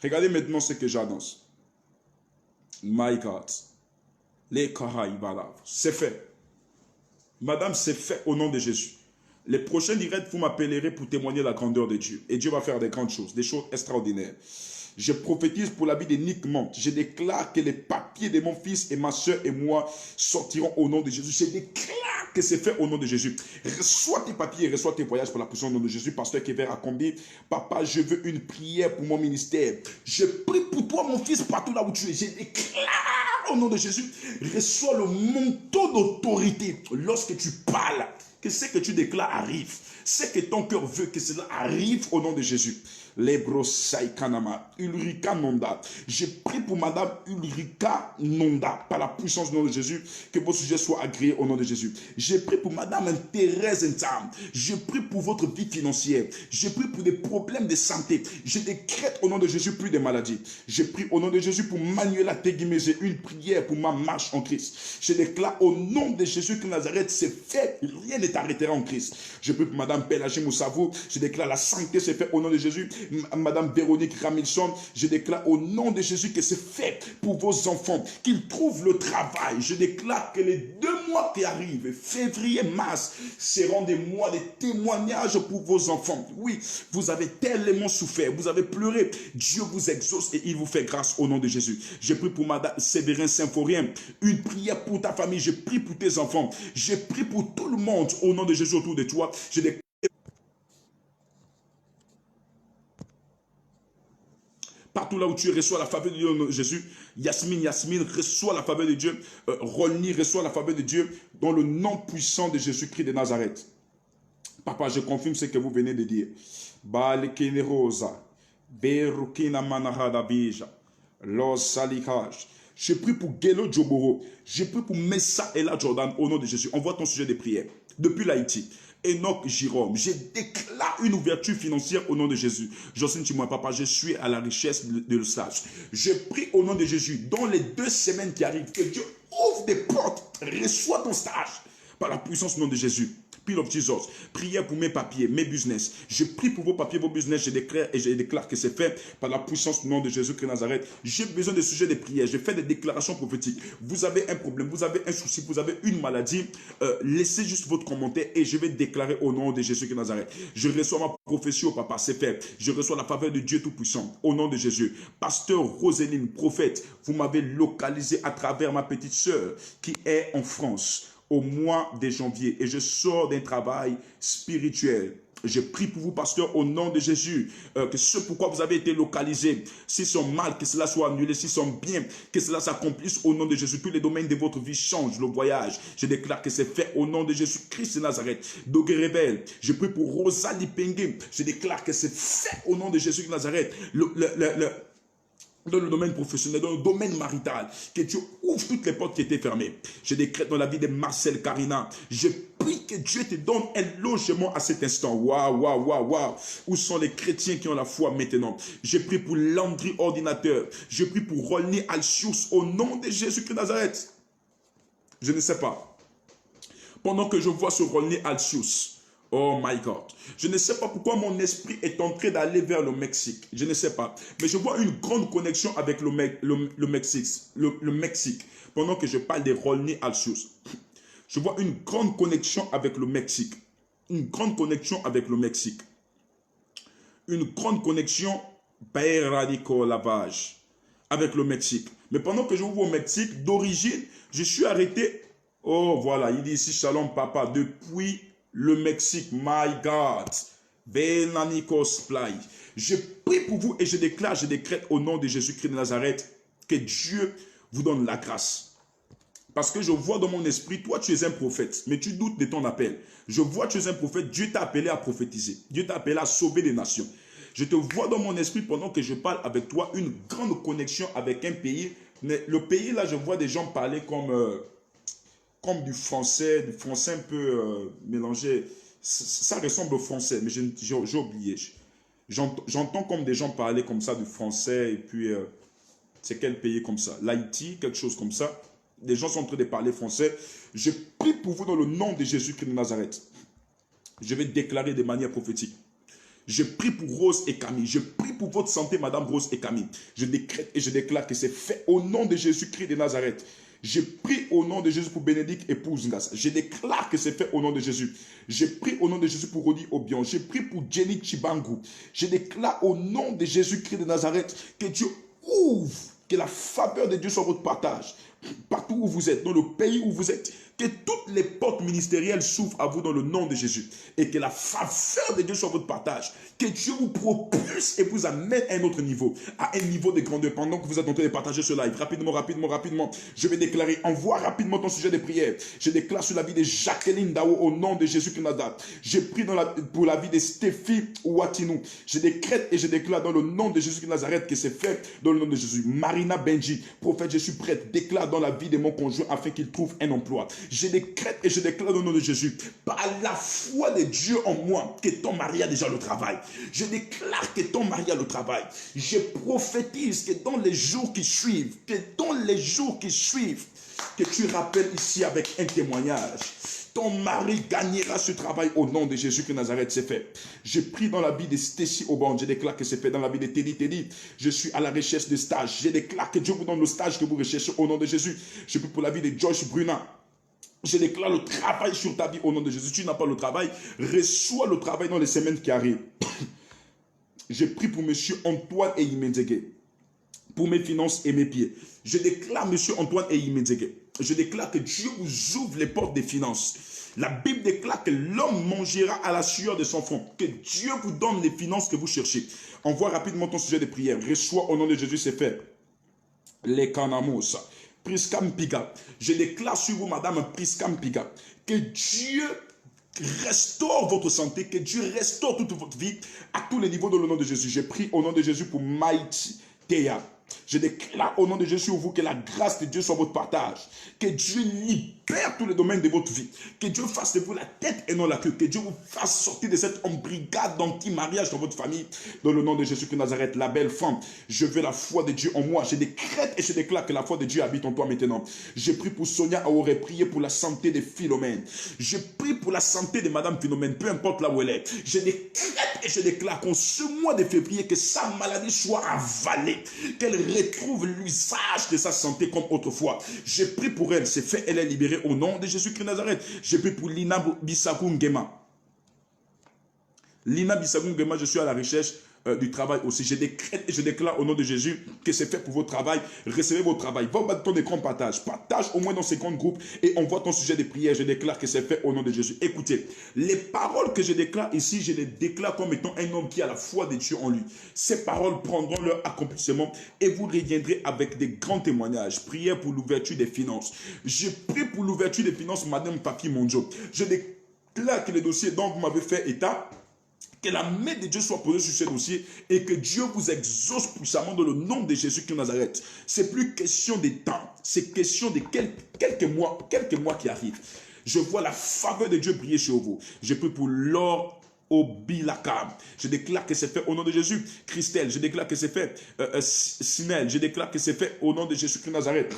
Regardez maintenant ce que j'annonce. My God. Les Karaïbalav. C'est fait. Madame, c'est fait au nom de Jésus. Les prochains directs, vous m'appellerez pour témoigner la grandeur de Dieu. Et Dieu va faire des grandes choses, des choses extraordinaires. Je prophétise pour la vie de Nick Mont. Je déclare que les papiers de mon fils et ma soeur et moi sortiront au nom de Jésus. Je déclare que c'est fait au nom de Jésus. Reçois tes papiers, reçois tes voyages pour la puissance au nom de Jésus. Pasteur Kéver a combien? Papa, je veux une prière pour mon ministère. Je prie pour toi, mon fils, partout là où tu es. Je déclare au nom de Jésus. Reçois le manteau d'autorité lorsque tu parles. Que ce que tu déclares arrive. Ce que ton cœur veut que cela arrive au nom de Jésus. Lebrosai Kanama, Ulrika Nonda. Je prie pour Madame Ulrika Nonda, par la puissance du nom de Jésus, que vos sujets soient agréés au nom de Jésus. Je prie pour Madame Thérèse Ntam. Je prie pour votre vie financière. Je prie pour des problèmes de santé. Je décrète au nom de Jésus plus de maladies. Je prie au nom de Jésus pour Manuela Teguimeze, une prière pour ma marche en Christ. Je déclare au nom de Jésus que Nazareth, c'est fait. Rien ne t'arrêtera en Christ. Je prie pour Madame Pélagé Moussavou. Je déclare la santé, c'est fait au nom de Jésus. Madame Véronique Ramilson, je déclare au nom de Jésus que c'est fait pour vos enfants, qu'ils trouvent le travail. Je déclare que les 2 mois qui arrivent, février, mars, seront des mois de témoignages pour vos enfants. Oui, vous avez tellement souffert, vous avez pleuré. Dieu vous exauce et il vous fait grâce au nom de Jésus. Je prie pour Madame Séverin Symphorien, une prière pour ta famille. Je prie pour tes enfants. Je prie pour tout le monde au nom de Jésus autour de toi. Je déclare partout là où tu reçois la faveur de Dieu, Jésus. Yasmine, reçois la faveur de Dieu. Rolny, reçois la faveur de Dieu dans le nom puissant de Jésus-Christ de Nazareth. Papa, je confirme ce que vous venez de dire. Balekene Rosa, Berukina Manahada Bija, Los Salikaj. Je prie pour Gelo Djoboro. Je prie pour Messa Ella Jordan au nom de Jésus. Envoie ton sujet de prière. Depuis l'Haïti. Enoch Jérôme, je déclare une ouverture financière au nom de Jésus. Jocelyne Chimois, papa, je suis à la richesse de le stage. Je prie au nom de Jésus, dans les 2 semaines qui arrivent, que Dieu ouvre des portes, reçois ton stage par la puissance du nom de Jésus. Pile of Jesus. Prière pour mes papiers, mes business. Je prie pour vos papiers, vos business. Je déclare et je déclare que c'est fait par la puissance du nom de Jésus-Christ de Nazareth. J'ai besoin de sujets de prière. Je fais des déclarations prophétiques. Vous avez un problème, vous avez un souci, vous avez une maladie. Laissez juste votre commentaire et je vais déclarer au nom de Jésus-Christ de Nazareth. Je reçois ma prophétie au papa, c'est fait. Je reçois la faveur de Dieu Tout-Puissant au nom de Jésus. Pasteur Roséline, prophète, vous m'avez localisé à travers ma petite sœur qui est en France au mois de janvier et je sors d'un travail spirituel Je prie pour vous, pasteur, au nom de Jésus, que ce pourquoi vous avez été localisés, si son mal, que cela soit annulé, si son bien, que cela s'accomplisse au nom de Jésus. Tous les domaines de votre vie changent, le voyage. Je déclare que c'est fait au nom de Jésus-Christ de Nazareth. Dogue Rebelle, je prie pour Rosalie Pengue. Je déclare que c'est fait au nom de Jésus de Nazareth. Dans le domaine professionnel, dans le domaine marital, que Dieu ouvre toutes les portes qui étaient fermées. Je décrète dans la vie de Marcel Karina, je prie que Dieu te donne un logement à cet instant. Waouh, waouh, waouh, waouh. Où sont les chrétiens qui ont la foi maintenant? Je prie pour Landry Ordinateur, je prie pour Rolny Alcius au nom de Jésus-Christ de Nazareth. Je ne sais pas. Pendant que je vois ce Rolny Alcius, oh my God. Je ne sais pas pourquoi mon esprit est en train d'aller vers le Mexique. Je ne sais pas. Mais je vois une grande connexion avec le Mexique. Pendant que je parle de Rolny Alcius. Je vois une grande connexion avec le Mexique. Une grande connexion avec le Mexique. Une grande connexion radical lavage avec le Mexique. Mais pendant que je vous vois au Mexique, d'origine, je suis arrêté. Oh voilà, il dit ici Shalom Papa, depuis le Mexique, my God. Je prie pour vous et je déclare, je décrète au nom de Jésus-Christ de Nazareth que Dieu vous donne la grâce. Parce que je vois dans mon esprit, toi tu es un prophète, mais tu doutes de ton appel. Je vois tu es un prophète, Dieu t'a appelé à prophétiser. Dieu t'a appelé à sauver les nations. Je te vois dans mon esprit pendant que je parle avec toi, une grande connexion avec un pays. Mais le pays là, je vois des gens parler comme du français un peu mélangé. Ça ressemble au français, mais j'ai oublié. J'entends comme des gens parler comme ça du français, et puis c'est quel pays comme ça? L'Haïti, quelque chose comme ça. Des gens sont en train de parler français. Je prie pour vous dans le nom de Jésus-Christ de Nazareth. Je vais déclarer de manière prophétique. Je prie pour Rose et Camille. Je prie pour votre santé, Madame Rose et Camille. Je décrète et je déclare que c'est fait au nom de Jésus-Christ de Nazareth. Je prie au nom de Jésus pour Bénédicte épouse Ngas. Je déclare que c'est fait au nom de Jésus. Je prie au nom de Jésus pour Rodi Obion. Je prie pour Jenny Chibangu. Je déclare au nom de Jésus-Christ de Nazareth que Dieu ouvre, que la faveur de Dieu soit votre partage. Partout où vous êtes, dans le pays où vous êtes, que toutes les portes ministérielles s'ouvrent à vous dans le nom de Jésus. Et que la faveur de Dieu soit votre partage. Que Dieu vous propulse et vous amène à un autre niveau. À un niveau de grandeur. Pendant que vous êtes en train de partager ce live. Rapidement, rapidement, rapidement. Je vais déclarer. Envoie rapidement ton sujet de prière. Je déclare sur la vie de Jacqueline Dao au nom de Jésus-Christ de Nazareth. Je prie pour la vie de Stéphie Ouatinou. Je décrète et je déclare dans le nom de Jésus-Christ de Nazareth que c'est fait dans le nom de Jésus. Marina Benji, prophète, je suis prête. Déclare dans la vie de mon conjoint afin qu'il trouve un emploi. Je décrète et je déclare dans le nom de Jésus, par la foi de Dieu en moi, que ton mari a déjà le travail. Je déclare que ton mari a le travail. Je prophétise que dans les jours qui suivent, que tu rappelles ici avec un témoignage, ton mari gagnera ce travail au nom de Jésus que Nazareth, c'est fait. Je prie dans la vie de Stacy Aubin, je déclare que c'est fait. Dans la vie de Teddy, je suis à la recherche de stage. Je déclare que Dieu vous donne le stage que vous recherchez au nom de Jésus. Je prie pour la vie de Joyce Bruna. Je déclare le travail sur ta vie au nom de Jésus. Tu n'as pas le travail, reçois le travail dans les semaines qui arrivent. Je prie pour M. Antoine Eyimenzege, pour mes finances et mes pieds. Je déclare M. Antoine Eyimenzege. Je déclare que Dieu vous ouvre les portes des finances. La Bible déclare que l'homme mangera à la sueur de son front. Que Dieu vous donne les finances que vous cherchez. Envoie rapidement ton sujet de prière. Reçois au nom de Jésus, c'est fait. Les canamos. Priskam Piga. Je déclare sur vous, madame Priskam Piga, que Dieu restaure votre santé, que Dieu restaure toute votre vie à tous les niveaux dans le nom de Jésus. Je prie au nom de Jésus pour Mighty Théa. Je déclare au nom de Jésus sur vous que la grâce de Dieu soit votre partage. Que Dieu libère tous les domaines de votre vie. Que Dieu fasse de vous la tête et non la queue. Que Dieu vous fasse sortir de cette embrigade d'anti-mariage dans votre famille. Dans le nom de Jésus de Nazareth, la belle femme. Je veux la foi de Dieu en moi. Je décrète et je déclare que la foi de Dieu habite en toi maintenant. Je prie pour Sonia Aoré. Priez pour la santé de Philomène. Je prie pour la santé de Madame Philomène. Peu importe là où elle est. Je décrète et je déclare qu'en ce mois de février, que sa maladie soit avalée. Qu'elle retrouve l'usage de sa santé comme autrefois. Je prie pour elle, c'est fait, elle est libérée au nom de Jésus-Christ de Nazareth. Je prie pour Lina Bissagou Ngema. Lina Bissagou Ngema, je suis à la recherche du travail aussi. Je décrète et je déclare au nom de Jésus que c'est fait pour votre travail. Recevez votre travail. Va battre ton écran, partage. Partage au moins dans 50 groupes et envoie ton sujet de prière. Je déclare que c'est fait au nom de Jésus. Écoutez, les paroles que je déclare ici, je les déclare comme étant un homme qui a la foi de Dieu en lui. Ces paroles prendront leur accomplissement et vous reviendrez avec des grands témoignages. Prière pour l'ouverture des finances. Je prie pour l'ouverture des finances, Madame Papi Monjo. Je déclare que les dossiers dont vous m'avez fait état, que la main de Dieu soit posée sur ce dossier et que Dieu vous exauce puissamment dans le nom de Jésus-Christ de Nazareth. C'est plus question de temps, c'est question de quelques mois qui arrivent. Je vois la faveur de Dieu briller sur vous. Je prie pour l'or au Bilakam. Je déclare que c'est fait au nom de Jésus. Christelle, je déclare que c'est fait. Sinel, je déclare que c'est fait au nom de Jésus-Christ de Nazareth.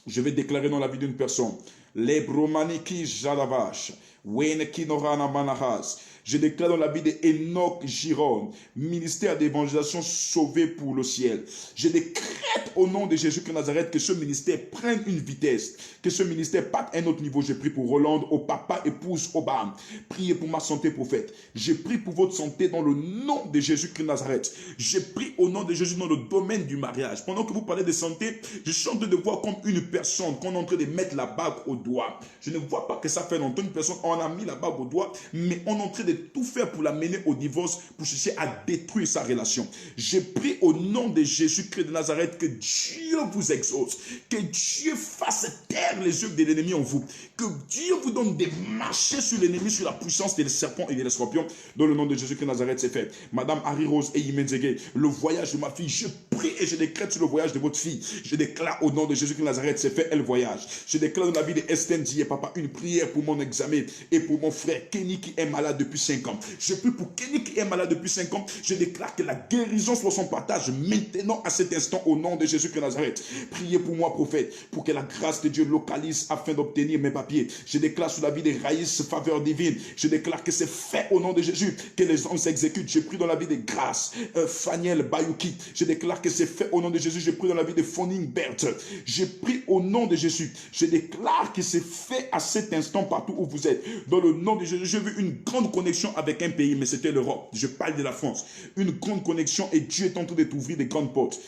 Je vais déclarer dans la vie d'une personne. Les bromaniki jadavash. Weneki norana manahas. Je déclare dans la vie d'Enoch Giron, ministère d'évangélisation sauvé pour le ciel. Je décrète au nom de Jésus-Christ de Nazareth que ce ministère prenne une vitesse, que ce ministère parte à un autre niveau. Je prie pour Roland, au papa, épouse, au bam. Priez pour ma santé, prophète. Je prie pour votre santé dans le nom de Jésus-Christ de Nazareth. Je prie au nom de Jésus dans le domaine du mariage. Pendant que vous parlez de santé, je suis en train de voir comme une personne qu'on est en train de mettre la bague au doigt. Je ne vois pas que ça fait longtemps. Une personne, on a mis la bague au doigt, mais on est en train de tout faire pour l'amener au divorce, pour chercher à détruire sa relation. Je prie au nom de Jésus-Christ de Nazareth que Dieu vous exauce, que Dieu fasse taire les yeux de l'ennemi en vous, que Dieu vous donne des marchés sur l'ennemi, sur la puissance des serpents et des scorpions. Dans le nom de Jésus-Christ de Nazareth, c'est fait. Madame Harry-Rose et Imenzege, le voyage de ma fille, je prie et je décrète sur le voyage de votre fille. Je déclare au nom de Jésus-Christ de Nazareth, c'est fait, elle voyage. Je déclare dans la vie de Esther Ndié, papa, une prière pour mon examen et pour mon frère Kenny qui est malade depuis 5 ans. Je prie pour Kenny qui est malade depuis 5 ans. Je déclare que la guérison soit son partage maintenant à cet instant au nom de Jésus-Christ de Nazareth. Priez pour moi, prophète, pour que la grâce de Dieu localise afin d'obtenir mes papiers. Je déclare sur la vie des raïs faveur divine. Je déclare que c'est fait au nom de Jésus, que les hommes s'exécutent. Je prie dans la vie des grâces. Faniel Bayouki. Je déclare que c'est fait au nom de Jésus. Je prie dans la vie de Foning Berthe. Je prie au nom de Jésus. Je déclare que c'est fait à cet instant partout où vous êtes. Dans le nom de Jésus, j'ai vu une grande connexion avec un pays, mais c'était l'Europe. Je parle de la France. Une grande connexion et Dieu est en train de t'ouvrir des grandes portes.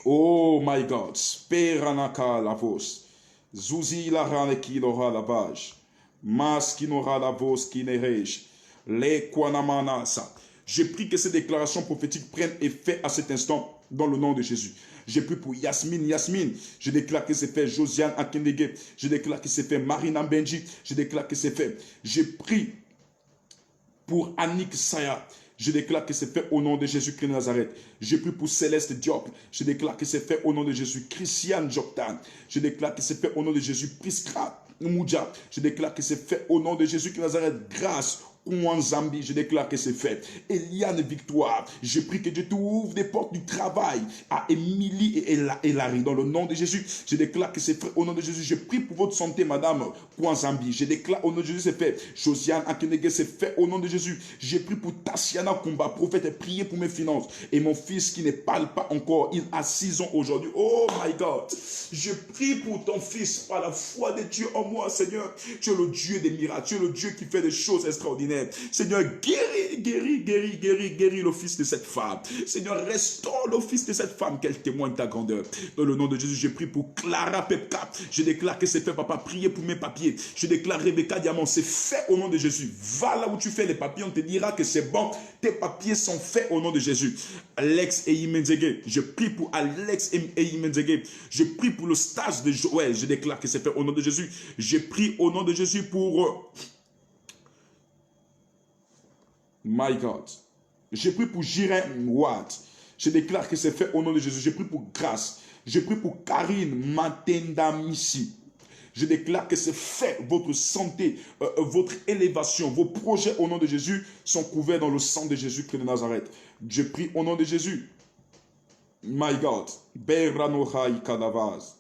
Oh my God. Speranaka la vos. Zuzi la rane qui l'aura la vage. Mas qui n'aura la vos qui neige. Les kwanamanasa. Je prie que ces déclarations prophétiques prennent effet à cet instant dans le nom de Jésus. Je prie pour Yasmine. Je déclare que c'est fait. Josiane Akindege. Je déclare que c'est fait. Marina Benji. Je déclare que c'est fait. Je prie pour Annick Saya. Je déclare que c'est fait au nom de Jésus-Christ de Nazareth. Je prie pour Céleste Diop. Je déclare que c'est fait au nom de Jésus. Christiane Joktan. Je déclare que c'est fait au nom de Jésus. Priskra Moudja. Je déclare que c'est fait au nom de Jésus-Christ de Nazareth. Grâce. Zambie, je déclare que c'est fait. Eliane Victoire, je prie que Dieu t'ouvre des portes du travail à Émilie et Larry. Dans le nom de Jésus, je déclare que c'est fait au nom de Jésus. Je prie pour votre santé, Madame Zambie. Je déclare au nom de Jésus, c'est fait. Josiane Akenege, c'est fait au nom de Jésus. Je prie pour Tassiana Kumba, prophète, et priez pour mes finances. Et mon fils qui ne parle pas encore, il a 6 ans aujourd'hui. Oh my God. Je prie pour ton fils par la foi de Dieu en moi, Seigneur. Tu es le Dieu des miracles. Tu es le Dieu qui fait des choses extraordinaires. Seigneur, guéris le fils de cette femme. Seigneur, restaure le fils de cette femme, qu'elle témoigne ta grandeur. Dans le nom de Jésus, je prie pour Clara Pepka. Je déclare que c'est fait, papa. Priez pour mes papiers. Je déclare Rebecca Diamant, c'est fait au nom de Jésus. Va là où tu fais les papiers, on te dira que c'est bon. Tes papiers sont faits au nom de Jésus. Alex Eyimenzege, je prie pour Alex Eyimenzege. Je prie pour le stage de Joël. Je déclare que c'est fait au nom de Jésus. Je prie au nom de Jésus pour... My God. Je prie pour Jiren Watt. Je déclare que c'est fait au nom de Jésus. Je prie pour grâce. Je prie pour Karine Matenda Missi. Je déclare que c'est fait. Votre santé, votre élévation, vos projets au nom de Jésus sont couverts dans le sang de Jésus-Christ de Nazareth. Je prie au nom de Jésus. My God. Beranohai Kadavaz.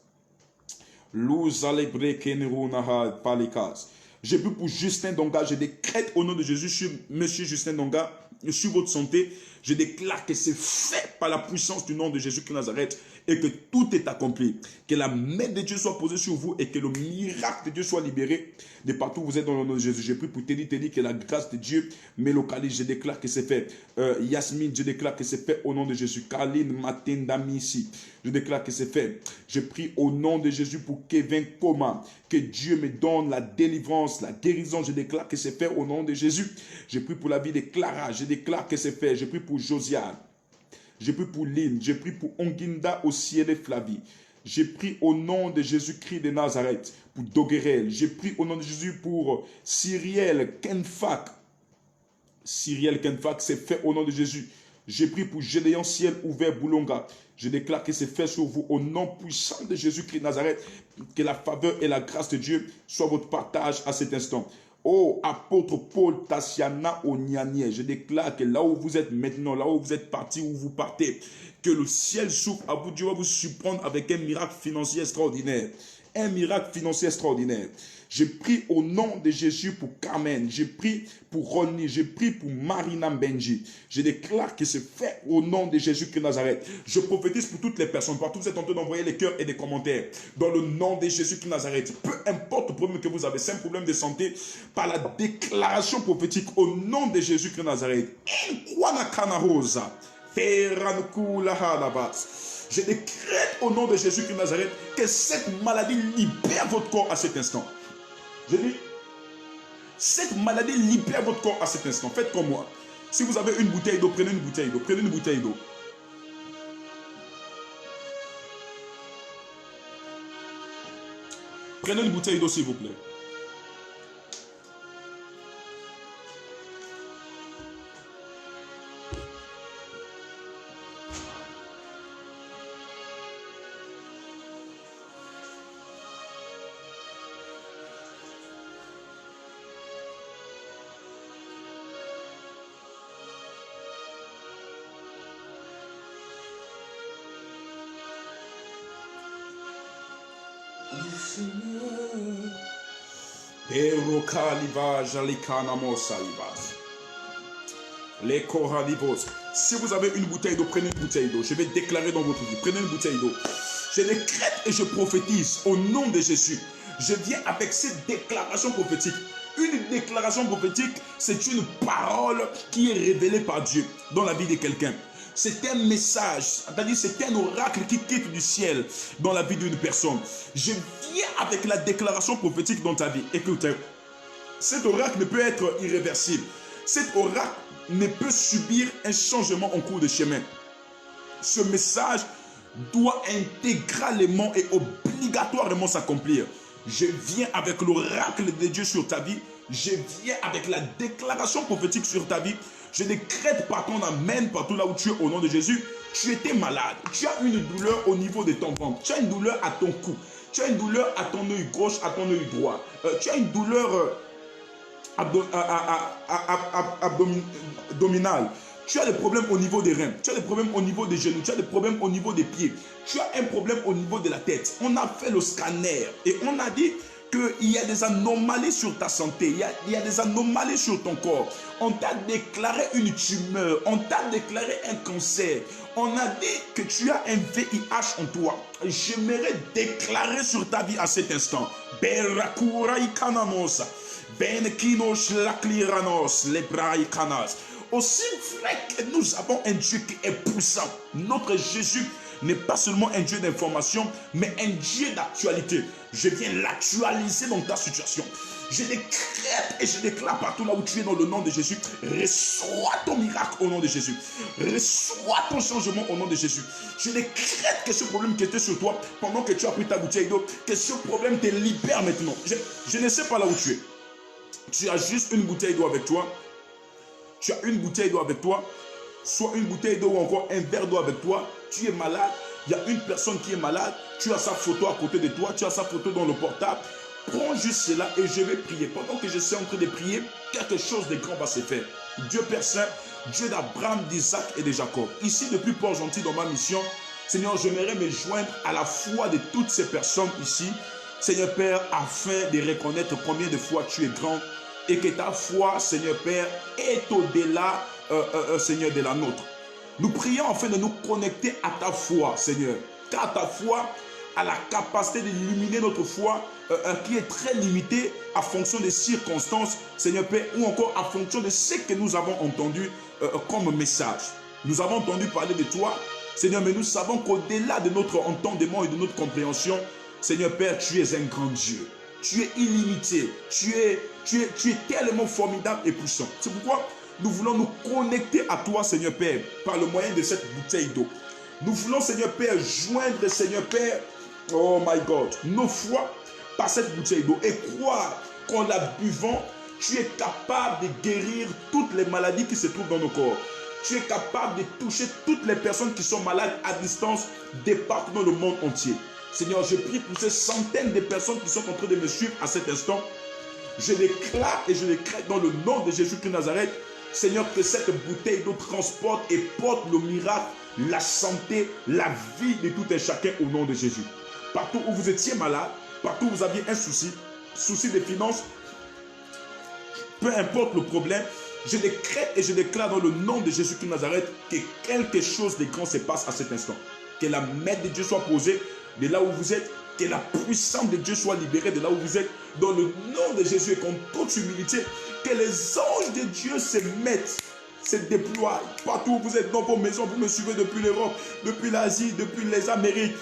Louzalebre Kenrunaha Palikas. Je prie pour Justin Donga. Je décrète au nom de Jésus sur Monsieur Justin Donga, sur votre santé. Je déclare que c'est fait par la puissance du nom de Jésus-Christ de Nazareth et que tout est accompli. Que la main de Dieu soit posée sur vous et que le miracle de Dieu soit libéré de partout où vous êtes dans le nom de Jésus. Je prie pour Teddy, que la grâce de Dieu me localise. Je déclare que c'est fait. Yasmine, je déclare que c'est fait au nom de Jésus. Karline Matenda Missi, je déclare que c'est fait. Je prie au nom de Jésus pour Kevin Koma. Que Dieu me donne la délivrance, la guérison. Je déclare que c'est fait au nom de Jésus. Je prie pour la vie de Clara. Je déclare que c'est fait. Je prie pour Josiane. Je prie pour Lynn. Je prie pour Onginda au ciel et Flavie. Je prie au nom de Jésus-Christ de Nazareth pour Doguerel. Je prie au nom de Jésus pour Cyriel Kenfak. Cyriel Kenfak, c'est fait au nom de Jésus. Je prie pour Gédéon Ciel Ouvert Boulonga. Je déclare que c'est fait sur vous au nom puissant de Jésus-Christ de Nazareth. Que la faveur et la grâce de Dieu soient votre partage à cet instant. Oh, apôtre Paul Tassiana Onyanie, je déclare que là où vous êtes maintenant, là où vous êtes parti, où vous partez, que le ciel s'ouvre à vous, Dieu va vous surprendre avec un miracle financier extraordinaire. Un miracle financier extraordinaire. Je prie au nom de Jésus pour Carmen. Je prie pour Ronnie. Je prie pour Marina Benji. Je déclare que c'est fait au nom de Jésus-Christ de Nazareth. Je prophétise pour toutes les personnes. Partout vous êtes en train d'envoyer les cœurs et des commentaires. Dans le nom de Jésus-Christ de Nazareth. Peu importe le problème que vous avez. C'est un problème de santé. Par la déclaration prophétique au nom de Jésus-Christ de Nazareth. Je décrète au nom de Jésus-Christ de Nazareth que cette maladie libère votre corps à cet instant. Je dis, cette maladie libère votre corps à cet instant. Faites comme moi. Si vous avez une bouteille d'eau, prenez une bouteille d'eau. Prenez une bouteille d'eau. Prenez une bouteille d'eau, s'il vous plaît. Si vous avez une bouteille d'eau, prenez une bouteille d'eau. Je vais déclarer dans votre vie. Prenez une bouteille d'eau. Je décrète et je prophétise au nom de Jésus. Je viens avec cette déclaration prophétique. Une déclaration prophétique, c'est une parole qui est révélée par Dieu dans la vie de quelqu'un. C'est un message, c'est-à-dire c'est un oracle qui quitte du ciel dans la vie d'une personne. Je viens avec la déclaration prophétique dans ta vie. Écoutez, cet oracle ne peut être irréversible. Cet oracle ne peut subir un changement en cours de chemin. Ce message doit intégralement et obligatoirement s'accomplir. Je viens avec l'oracle de Dieu sur ta vie. Je viens avec la déclaration prophétique sur ta vie. Je décrète par ton amène, partout là où tu es au nom de Jésus. Tu étais malade. Tu as une douleur au niveau de ton ventre. Tu as une douleur à ton cou. Tu as une douleur à ton œil gauche, à ton œil droit. Tu as une douleur abdominale. Tu as des problèmes au niveau des reins. Tu as des problèmes au niveau des genoux. Tu as des problèmes au niveau des pieds. Tu as un problème au niveau de la tête. On a fait le scanner et on a dit qu'il y a des anomalies sur ta santé, il y a des anomalies sur ton corps. On t'a déclaré une tumeur, on t'a déclaré un cancer. On a dit que tu as un VIH en toi. J'aimerais déclarer sur ta vie à cet instant. Aussi vrai que nous avons un Dieu qui est puissant, notre Jésus n'est pas seulement un Dieu d'information, mais un Dieu d'actualité. Je viens l'actualiser dans ta situation. Je décrète et je déclare partout là où tu es dans le nom de Jésus. Reçois ton miracle au nom de Jésus. Reçois ton changement au nom de Jésus. Je décrète que ce problème qui était sur toi pendant que tu as pris ta bouteille d'eau, que ce problème te libère maintenant. Je ne sais pas là où tu es. Tu as juste une bouteille d'eau avec toi. Tu as une bouteille d'eau avec toi. Soit une bouteille d'eau ou encore un verre d'eau avec toi. Tu es malade. Il y a une personne qui est malade. Tu as sa photo à côté de toi. Tu as sa photo dans le portable. Prends juste cela et je vais prier. Pendant que je suis en train de prier, quelque chose de grand va se faire. Dieu Père Saint, Dieu d'Abraham, d'Isaac et de Jacob. Ici, depuis Port-Gentil, dans ma mission, Seigneur, j'aimerais me joindre à la foi de toutes ces personnes ici. Seigneur Père, afin de reconnaître combien de fois tu es grand et que ta foi, Seigneur Père, est au-delà, Seigneur, de la nôtre. Nous prions afin de nous connecter à ta foi, Seigneur. car ta foi a la capacité d'éliminer notre foi qui est très limitée en fonction des circonstances, Seigneur Père, ou encore en fonction de ce que nous avons entendu comme message. Nous avons entendu parler de toi, Seigneur, mais nous savons qu'au-delà de notre entendement et de notre compréhension, Seigneur Père, tu es un grand Dieu. Tu es illimité. Tu es tellement formidable et puissant. C'est pourquoi nous voulons nous connecter à toi, Seigneur Père, par le moyen de cette bouteille d'eau. Nous voulons, Seigneur Père, joindre, Seigneur Père, oh my God, nos foi par cette bouteille d'eau et croire qu'en la buvant, tu es capable de guérir toutes les maladies qui se trouvent dans nos corps. Tu es capable de toucher toutes les personnes qui sont malades à distance de partout dans le monde entier. Seigneur, je prie pour ces centaines de personnes qui sont en train de me suivre à cet instant. Je déclare et je décrète dans le nom de Jésus-Christ de Nazareth, Seigneur, que cette bouteille d'eau transporte et porte le miracle, la santé, la vie de tout un chacun au nom de Jésus. Partout où vous étiez malade, partout où vous aviez un souci de finances, peu importe le problème, je décrète et je déclare dans le nom de Jésus-Christ de Nazareth que quelque chose de grand se passe à cet instant. Que la main de Dieu soit posée de là où vous êtes, que la puissance de Dieu soit libérée de là où vous êtes, dans le nom de Jésus et qu'en toute humilité, que les anges de Dieu se mettent, se déploient partout où vous êtes dans vos maisons. Vous me suivez depuis l'Europe, depuis l'Asie, depuis les Amériques,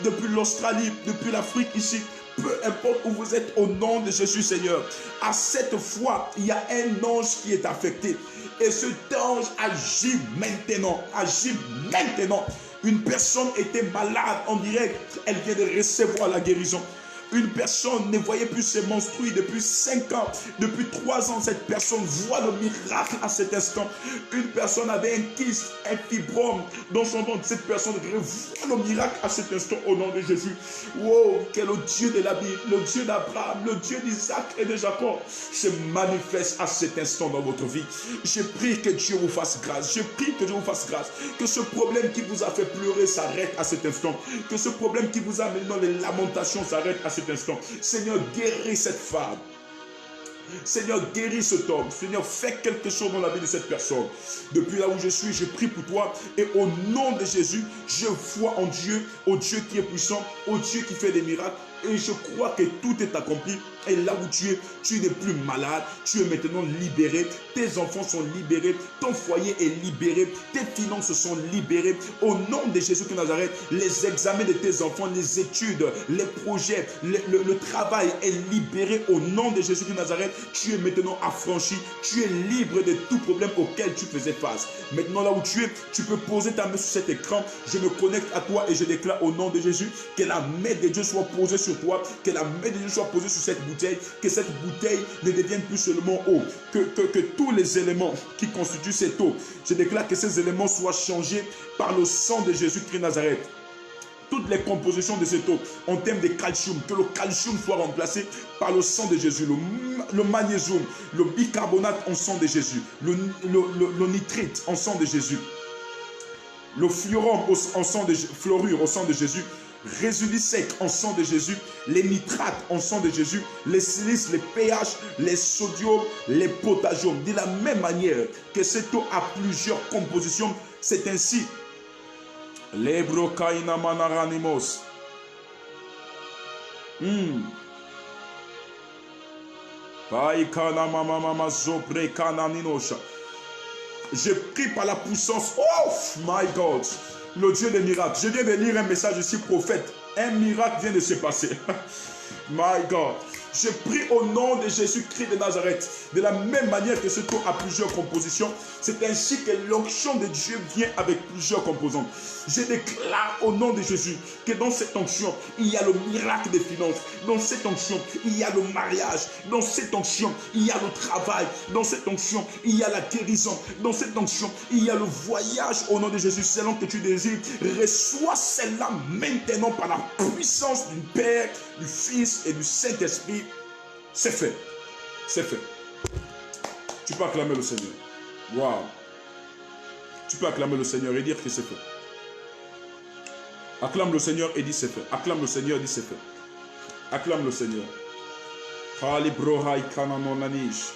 depuis l'Australie, depuis l'Afrique ici. Peu importe où vous êtes, au nom de Jésus, Seigneur. À cette fois, il y a un ange qui est affecté. Et cet ange agit maintenant. Agit maintenant. Une personne était malade en direct. Elle vient de recevoir la guérison. Une personne ne voyait plus ses menstrues depuis 5 ans. Depuis 3 ans, cette personne voit le miracle à cet instant. Une personne avait un kyste, un fibrome dans son ventre. Cette personne voit le miracle à cet instant au nom de Jésus. Wow, que le Dieu de la Bible, le Dieu d'Abraham, le Dieu d'Isaac et de Jacob se manifeste à cet instant dans votre vie. Je prie que Dieu vous fasse grâce. Je prie que Dieu vous fasse grâce. Que ce problème qui vous a fait pleurer s'arrête à cet instant. Que ce problème qui vous a amené dans les lamentations s'arrête à cet instant. Seigneur, guéris cette femme. Seigneur, guéris cet homme. Seigneur, fais quelque chose dans la vie de cette personne. Depuis là où je suis, je prie pour toi. Et au nom de Jésus, je vois en Dieu, au Dieu qui est puissant, au Dieu qui fait des miracles. Et je crois que tout est accompli. Et là où tu n'es plus malade. Tu es maintenant libéré. Tes enfants sont libérés. Ton foyer est libéré. Tes finances sont libérées. Au nom de Jésus de Nazareth, les examens de tes enfants, les études, les projets, le travail est libéré. Au nom de Jésus de Nazareth, tu es maintenant affranchi. Tu es libre de tout problème auquel tu faisais face. Maintenant, là où tu es, tu peux poser ta main sur cet écran. Je me connecte à toi et je déclare au nom de Jésus que la main de Dieu soit posée sur toi, que la main de Dieu soit posée sur cette bouteille, que cette bouteille ne devienne plus seulement eau, que tous les éléments qui constituent cette eau, je déclare que ces éléments soient changés par le sang de Jésus-Christ de Nazareth. Toutes les compositions de cette eau en termes de calcium, que le calcium soit remplacé par le sang de Jésus, le magnésium, le bicarbonate en sang de Jésus, le nitrite en sang de Jésus, le fluorure au sang de Jésus, résidus secs en sang de Jésus, les nitrates en sang de Jésus, les silices, les pH, les sodium, les potassium. De la même manière que cette eau a plusieurs compositions, c'est ainsi. Les brocaïna manaranimos. Je prie par la puissance. Oh my God. Le Dieu des miracles. Je viens de lire un message ici, prophète. Un miracle vient de se passer. My God. Je prie au nom de Jésus-Christ de Nazareth. De la même manière que cette eau a plusieurs compositions, c'est ainsi que l'onction de Dieu vient avec plusieurs composantes. Je déclare au nom de Jésus que dans cette onction, il y a le miracle des finances. Dans cette onction, il y a le mariage. Dans cette onction, il y a le travail. Dans cette onction, il y a la guérison. Dans cette onction, il y a le voyage au nom de Jésus. Selon que tu désires, reçois cela maintenant par la puissance du Père, du Fils et du Saint-Esprit. C'est fait. C'est fait. Tu peux acclamer le Seigneur. Waouh. Tu peux acclamer le Seigneur et dire que c'est fait. Acclame le Seigneur et dis c'est fait. Acclame le Seigneur et dis c'est fait. Acclame le Seigneur. Kalibrohai kananonanish.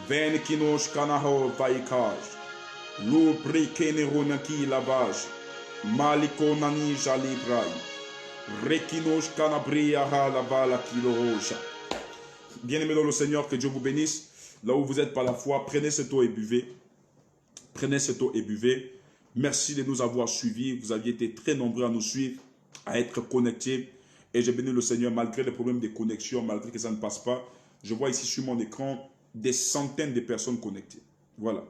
Ven kinosh kanaho vaikaj. Lubri keneronaki lavage. Maliko nani jalibrai. Rekinosh kanabria halabala kiloroja. Bien-aimés dans le Seigneur, que Dieu vous bénisse. Là où vous êtes par la foi, prenez cette eau et buvez. Prenez cette eau et buvez. Merci de nous avoir suivis. Vous aviez été très nombreux à nous suivre, à être connectés. Et j'ai béni le Seigneur malgré les problèmes de connexion, malgré que ça ne passe pas. Je vois ici sur mon écran des centaines de personnes connectées. Voilà.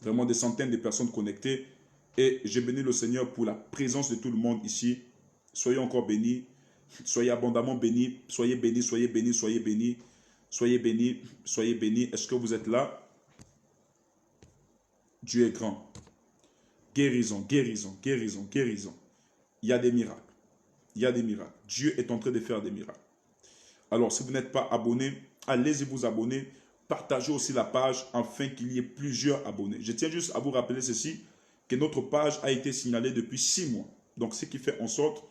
Vraiment des centaines de personnes connectées. Et j'ai béni le Seigneur pour la présence de tout le monde ici. Soyez encore bénis. Soyez abondamment bénis. Soyez bénis, soyez bénis, soyez bénis. Soyez bénis, soyez bénis. Est-ce que vous êtes là? Dieu est grand. Guérison, guérison, guérison, guérison. Il y a des miracles. Il y a des miracles. Dieu est en train de faire des miracles. Alors, si vous n'êtes pas abonné, allez-y vous abonner. Partagez aussi la page afin qu'il y ait plusieurs abonnés. Je tiens juste à vous rappeler ceci, que notre page a été signalée depuis 6 mois. Donc, ce qui fait en sorte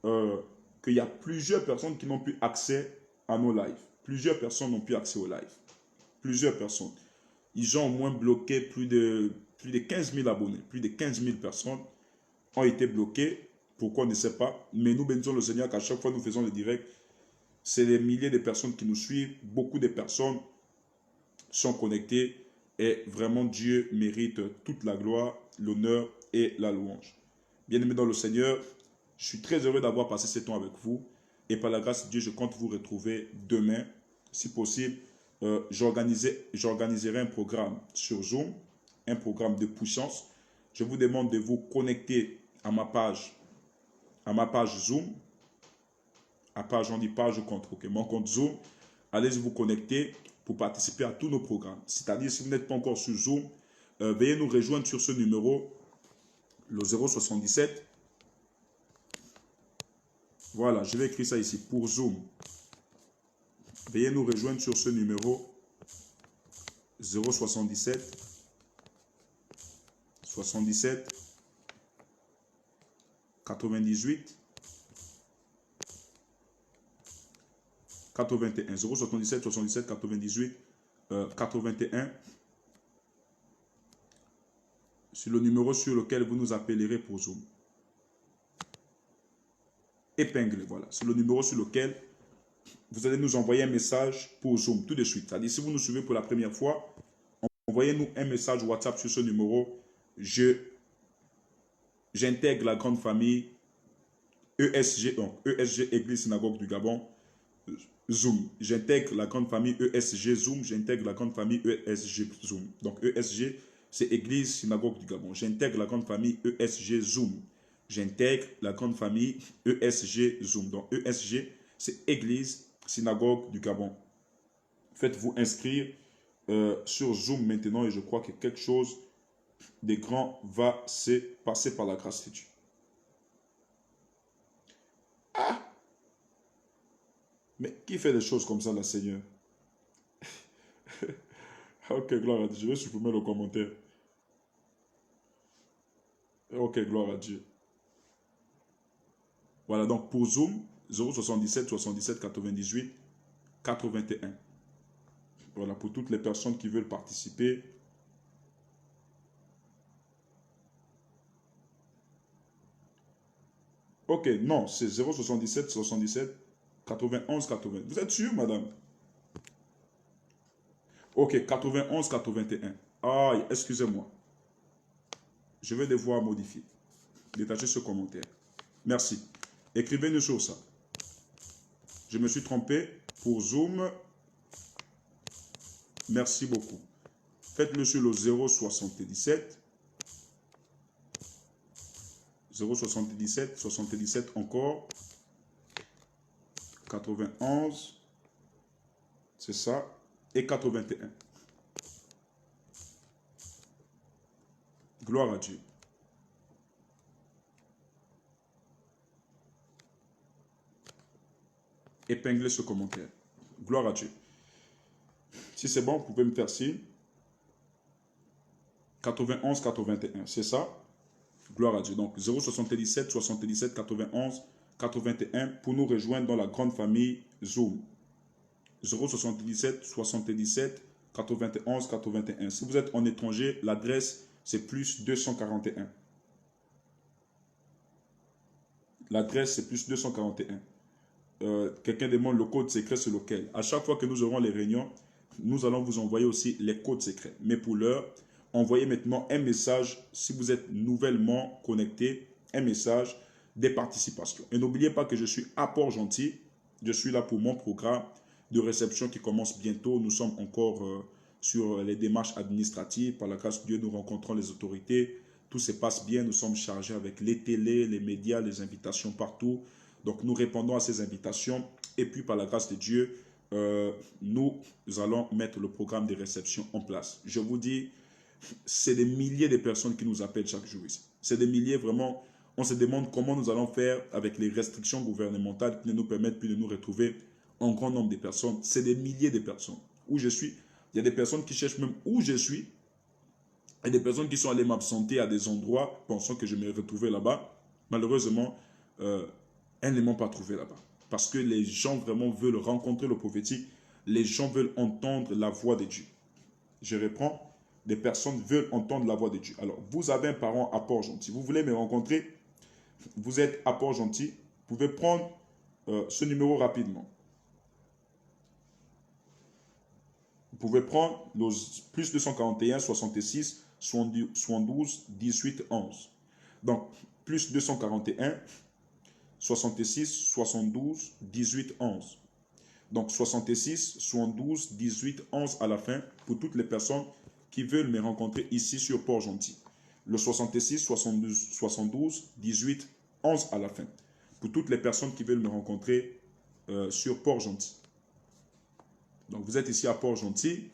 qu'il y a plusieurs personnes qui n'ont plus accès à nos lives. Plusieurs personnes n'ont plus accès aux lives. Plusieurs personnes. Ils ont au moins bloqué plus de 15 000 abonnés. Plus de 15 000 personnes ont été bloquées. Pourquoi, on ne sait pas. Mais nous bénissons le Seigneur qu'à chaque fois nous faisons le direct, c'est des milliers de personnes qui nous suivent. Beaucoup de personnes sont connectées. Et vraiment, Dieu mérite toute la gloire, l'honneur et la louange. Bien-aimés dans le Seigneur, je suis très heureux d'avoir passé ce temps avec vous. Et par la grâce de Dieu, je compte vous retrouver demain. Si possible, j'organiserai un programme sur Zoom, un programme de puissance. Je vous demande de vous connecter à ma page Zoom. À page, on dit page compte, ok, mon compte Zoom. Allez-y vous connecter pour participer à tous nos programmes. C'est-à-dire, si vous n'êtes pas encore sur Zoom, veuillez nous rejoindre sur ce numéro, le 077. Voilà, je vais écrire ça ici pour Zoom. Veuillez nous rejoindre sur ce numéro 077 77 98 81 077 77 98 81. C'est le numéro sur lequel vous nous appellerez pour Zoom. Épinglé, voilà. C'est le numéro sur lequel vous allez nous envoyer un message pour Zoom tout de suite. C'est-à-dire, si vous nous suivez pour la première fois, envoyez-nous un message WhatsApp sur ce numéro. J'intègre la grande famille ESG, donc ESG Église Synagogue du Gabon, Zoom. J'intègre la grande famille ESG Zoom, j'intègre la grande famille ESG Zoom. Donc ESG, c'est Église Synagogue du Gabon. J'intègre la grande famille ESG Zoom. J'intègre la grande famille ESG Zoom. Donc ESG, c'est Église Synagogue du Gabon. Faites-vous inscrire sur Zoom maintenant et je crois que quelque chose de grand va se passer par la grâce de Dieu. Ah! Mais qui fait des choses comme ça, là, Seigneur? Ok, gloire à Dieu. Je vais supprimer le commentaire. Ok, gloire à Dieu. Voilà, donc pour Zoom, 077 77 98 81. Voilà, pour toutes les personnes qui veulent participer. Ok, non, c'est 077 77 91 80. Vous êtes sûr, madame? Ok, 91 81. Ah, excusez-moi. Je vais devoir modifier. Détacher ce commentaire. Merci. Écrivez-nous sur ça. Je me suis trompé pour Zoom. Merci beaucoup. Faites-le sur le 077. 077, 77 encore. 91. C'est ça. Et 81. Gloire à Dieu. Épinglez ce commentaire. Gloire à Dieu. Si c'est bon, vous pouvez me faire signe. 91, 81, c'est ça? Gloire à Dieu. Donc 077, 77, 91, 81 pour nous rejoindre dans la grande famille Zoom. 077, 77, 91, 81. Si vous êtes en étranger, l'adresse c'est plus 241. L'adresse, c'est plus 241. Quelqu'un demande le code secret, c'est lequel? À chaque fois que nous aurons les réunions, nous allons vous envoyer aussi les codes secrets. Mais pour l'heure, envoyez maintenant un message, si vous êtes nouvellement connecté, un message des participations. Et n'oubliez pas que je suis à Port-Gentil. Je suis là pour mon programme de réception qui commence bientôt. Nous sommes encore sur les démarches administratives. Par la grâce de Dieu, nous rencontrons les autorités. Tout se passe bien. Nous sommes chargés avec les télés, les médias, les invitations partout. Donc, nous répondons à ces invitations. Et puis, par la grâce de Dieu, nous allons mettre le programme de réception en place. Je vous dis, c'est des milliers de personnes qui nous appellent chaque jour ici. C'est des milliers vraiment. On se demande comment nous allons faire avec les restrictions gouvernementales qui ne nous permettent plus de nous retrouver un grand nombre de personnes. C'est des milliers de personnes. Où je suis, il y a des personnes qui cherchent même où je suis. Et des personnes qui sont allées m'absenter à des endroits pensant que je me retrouvais là-bas. Malheureusement, elles ne m'ont pas trouvé là-bas. Parce que les gens vraiment veulent rencontrer le prophétique. Les gens veulent entendre la voix de Dieu. Je reprends. Des personnes veulent entendre la voix de Dieu. Alors, vous avez un parent à Port-Gentil. Vous voulez me rencontrer? Vous êtes à Port-Gentil. Vous pouvez prendre ce numéro rapidement. Vous pouvez prendre le plus 241 66 72 18 11. Donc, plus 241 66 72 18 11. Donc, 66 72 18 11 à la fin pour toutes les personnes qui veulent me rencontrer ici sur Port-Gentil. Le 66 72 18 11 à la fin. Pour toutes les personnes qui veulent me rencontrer sur Port-Gentil. Donc, vous êtes ici à Port-Gentil.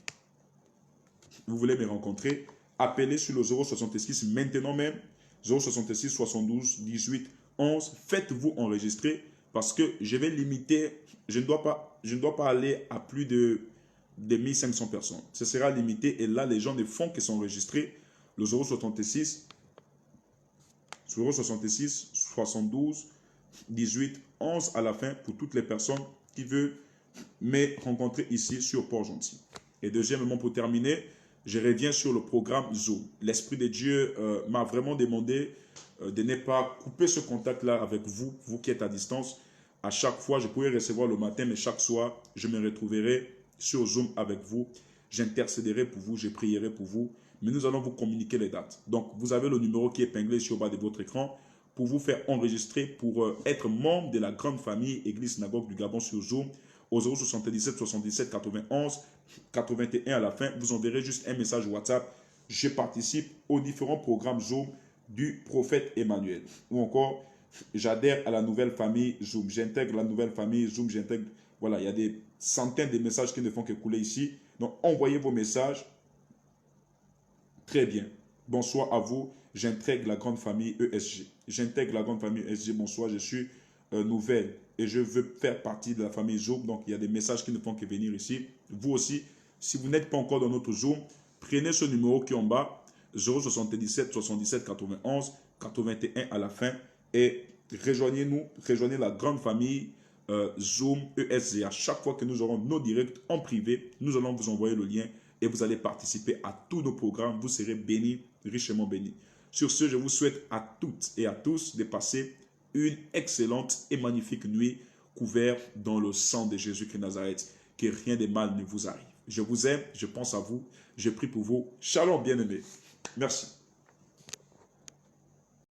Vous voulez me rencontrer. Appelez sur le 066 maintenant même. 066 72 18 11. Faites-vous enregistrer parce que je vais limiter. Je ne dois pas aller à plus de 1500 personnes. Ce sera limité et là, les gens ne font que s'enregistrer. Le 066 72 18 11 à la fin pour toutes les personnes qui veulent me rencontrer ici sur Port-Gentil. Et deuxièmement, pour terminer, je reviens sur le programme Zoom. L'Esprit de Dieu m'a vraiment demandé de ne pas couper ce contact-là avec vous, vous qui êtes à distance. À chaque fois, je pourrais recevoir le matin, mais chaque soir, je me retrouverai sur Zoom avec vous. J'intercéderai pour vous, je prierai pour vous. Mais nous allons vous communiquer les dates. Donc, vous avez le numéro qui est épinglé sur le bas de votre écran pour vous faire enregistrer, pour être membre de la grande famille Église Synagogue du Gabon sur Zoom au 077 77 91 81 à la fin. Vous enverrez juste un message WhatsApp. Je participe aux différents programmes Zoom du prophète Emmanuel. Ou encore, j'adhère à la nouvelle famille Zoom. J'intègre la nouvelle famille Zoom. J'intègre. Voilà, il y a des centaines de messages qui ne font que couler ici. Donc, envoyez vos messages. Très bien. Bonsoir à vous. J'intègre la grande famille ESG. J'intègre la grande famille ESG. Bonsoir, je suis nouvelle et je veux faire partie de la famille Zoom. Donc, il y a des messages qui ne font que venir ici. Vous aussi, si vous n'êtes pas encore dans notre Zoom, prenez ce numéro qui est en bas, 077 77 91 81 à la fin et rejoignez-nous, rejoignez la grande famille Zoom ESG. À chaque fois que nous aurons nos directs en privé, nous allons vous envoyer le lien et vous allez participer à tous nos programmes. Vous serez bénis, richement bénis. Sur ce, je vous souhaite à toutes et à tous de passer une excellente et magnifique nuit couverte dans le sang de Jésus-Christ Nazareth. Que rien de mal ne vous arrive. Je vous aime, je pense à vous, je prie pour vous. Shalom bien-aimés. Merci.